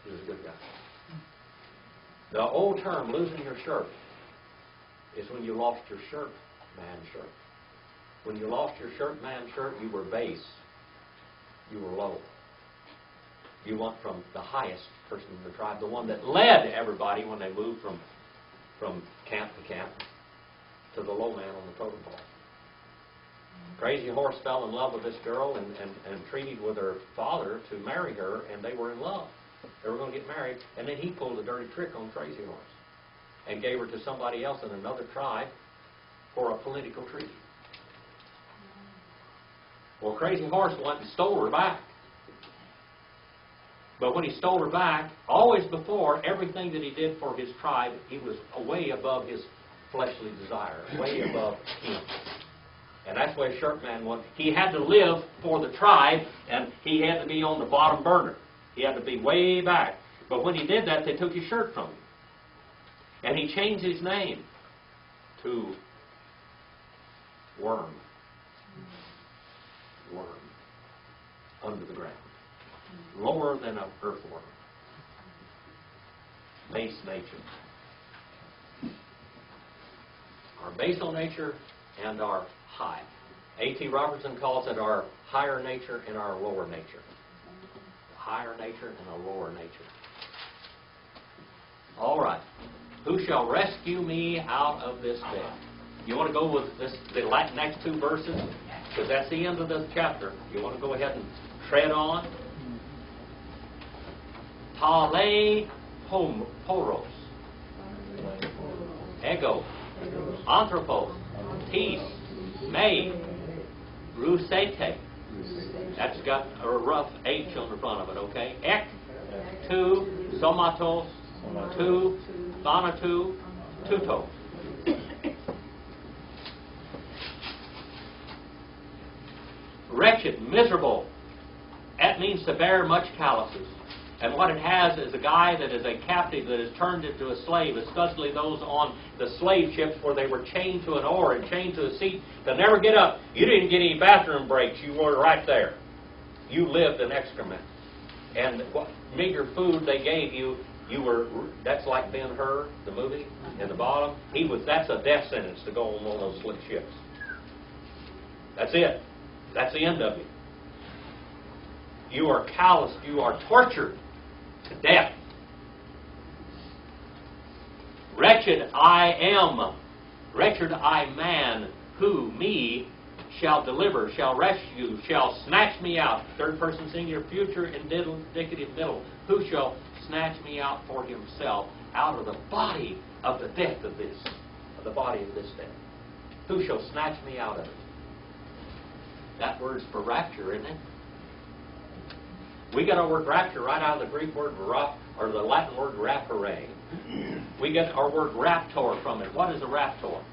He was a good guy. The old term, losing your shirt, is when you lost your shirt, man shirt. When you lost your shirt, man shirt, you were base. You were low. You went from the highest person in the tribe, the one that led everybody when they moved from camp to camp, to the low man on the totem pole. Crazy Horse fell in love with this girl and treated with her father to marry her, and they were in love. They were going to get married, and then he pulled a dirty trick on Crazy Horse and gave her to somebody else in another tribe for a political treaty. Well, Crazy Horse went and stole her back. But when he stole her back, always before, everything that he did for his tribe, he was way above his fleshly desire, way above him. And that's why Shirt Man was. He had to live for the tribe, and he had to be on the bottom burner. He had to be way back. But when he did that, they took his shirt from him. And he changed his name to Worm. Worm. Under the ground. Lower than an earthworm. Base nature. Our basal nature and our high. A.T. Robertson calls it our higher nature and our lower nature. A higher nature and a lower nature. All right. Who shall rescue me out of this death? You want to go with the next two verses? Because that's the end of the chapter. You want to go ahead and tread on? Tale poros. Ego. Anthropos. Tis. Me. Rusete. That's got a rough H on the front of it, okay? Ek. Tu. Somatos. Tu. Thanatu. Tuto. Wretched, miserable. That means to bear much calluses. And what it has is a guy that is a captive that is turned into a slave, especially those on the slave ships where they were chained to an oar and chained to a seat. They'll never get up. You didn't get any bathroom breaks. You were right there. You lived in excrement. And what meager food they gave you, that's like Ben-Hur, the movie, in the bottom. That's a death sentence to go on one of those slick ships. That's it. That's the end of you. You are calloused. You are tortured to death. Wretched I am. Wretched I man, who me shall deliver, shall rescue, shall snatch me out. Third person singular, future, indicative middle. Who shall snatch me out for himself out of the body of the death of this, of the body of this death? Who shall snatch me out of it? That word's for rapture, isn't it? We get our word rapture right out of the Greek word or the Latin word rapere. We get our word raptor from it. What is a raptor?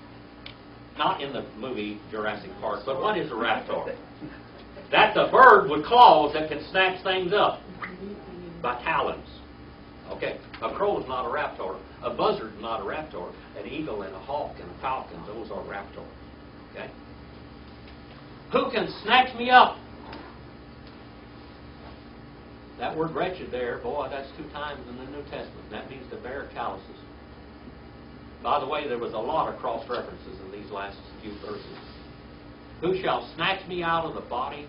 Not in the movie Jurassic Park, but what is a raptor? That's a bird with claws that can snatch things up by talons. Okay, a crow is not a raptor. A buzzard is not a raptor. An eagle and a hawk and a falcon, those are raptors. Okay? Who can snatch me up? That word wretched there, boy, that's 2 times in the New Testament. That means to bear calluses. By the way, there was a lot of cross-references in these last few verses. Who shall snatch me out of the body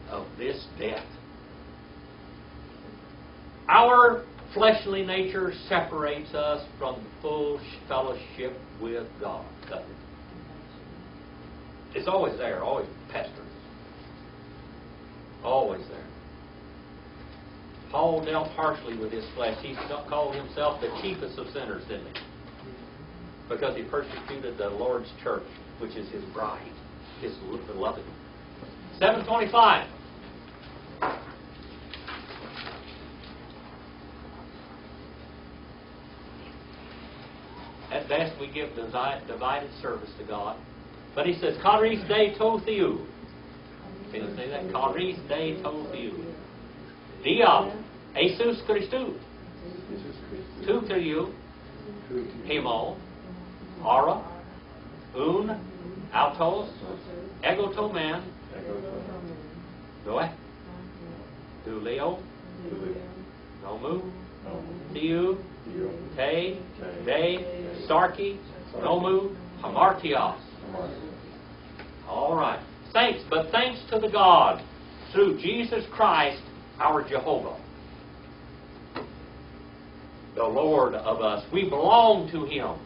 of this death? Our fleshly nature separates us from full fellowship with God, doesn't it? It's always there, always pestering us. Always there. Paul dealt harshly with his flesh. He called himself the chiefest of sinners, didn't he? Because he persecuted the Lord's church, which is his bride, his beloved. 7:25. At best, we give divided service to God. But he says, Charis de to theou. Can you say that? Charis de to theou. Dia, Jesus Christou. Tu theou. Hemo. Ara. Un. Autos. Ego to man. Doe. Du leo. Nomu. Theou. Te. De. Sarki. Nomu. Hamartios. All right. Thanks, but thanks to the God through Jesus Christ, our Jehovah, the Lord of us. We belong to Him.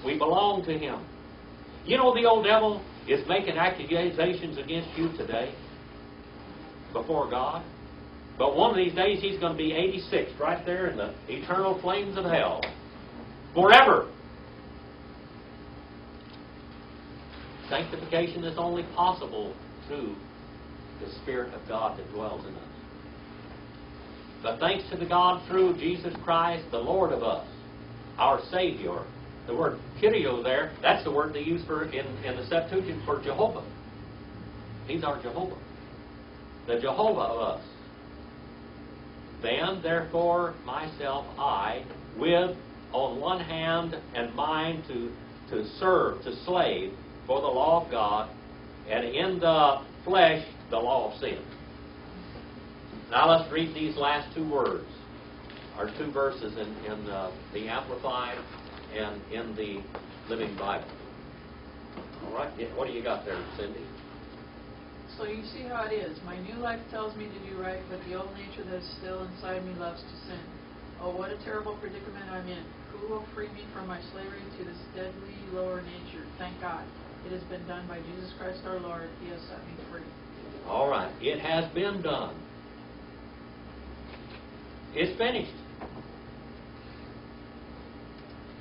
We belong to Him. You know, the old devil, is making accusations against you today before God. But one of these days he's going to be 86 right there in the eternal flames of hell. Forever. Sanctification is only possible through the Spirit of God that dwells in us. But thanks to the God through Jesus Christ, the Lord of us, our Savior. The word Kyrio there, that's the word they use for in the Septuagint for Jehovah. He's our Jehovah. The Jehovah of us. Then, therefore, myself, I, with, on one hand, and mind to serve, to slave, for the law of God, and in the flesh, the law of sin. Now let's read these last two words, or two verses in the Amplified and in the Living Bible. All right, what do you got there, Cindy? So you see how it is. My new life tells me to do right, but the old nature that is still inside me loves to sin. Oh, what a terrible predicament I'm in. Who will free me from my slavery to this deadly lower nature? Thank God. It has been done by Jesus Christ our Lord. He has set me free. All right, it has been done. It's finished.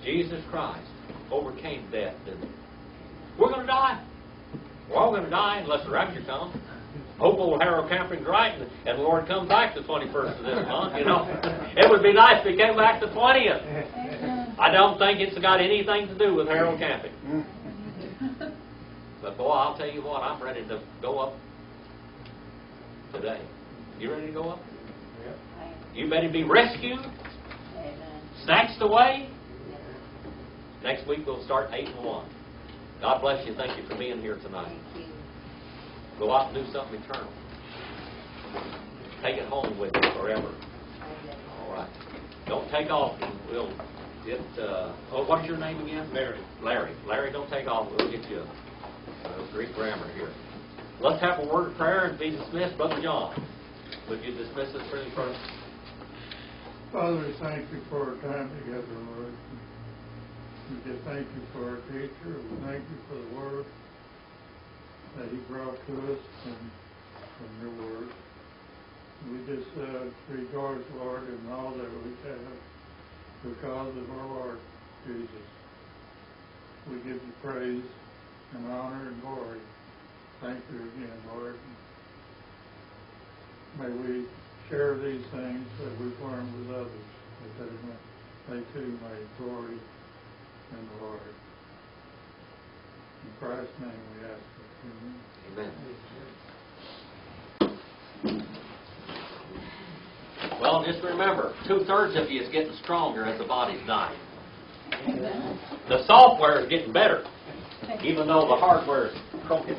Jesus Christ overcame death, didn't he? We're going to die. We're all going to die unless the rapture comes. Hope old Harold Camping's right and the Lord comes back the 21st of this month, you know. It would be nice if he came back the 20th. I don't think it's got anything to do with Harold Camping. But boy, I'll tell you what, I'm ready to go up today. You ready to go up? Yep. You ready to be rescued? Snatched away? Next week we'll start 8 and 1. God bless you. Thank you for being here tonight. Go out and do something eternal. Take it home with you forever. All right. Don't take off. We'll get. What's your name again? Larry. Larry, don't take off. We'll get you Greek grammar here. Let's have a word of prayer and be dismissed. Brother John, would you dismiss us really first? Father, we thank you for our time together, Lord. We just thank you for our teacher. We thank you for the word that he brought to us from your word. We just rejoice, Lord, in all that we have because of our Lord Jesus. We give you praise and honor and glory. Thank you again, Lord. May we share these things that we've learned with others, that they too may glory in the Lord. In Christ's name we ask it. Amen. Well, just remember, 2/3 of you is getting stronger as the body's dying. The software is getting better, even though the hardware is crooked.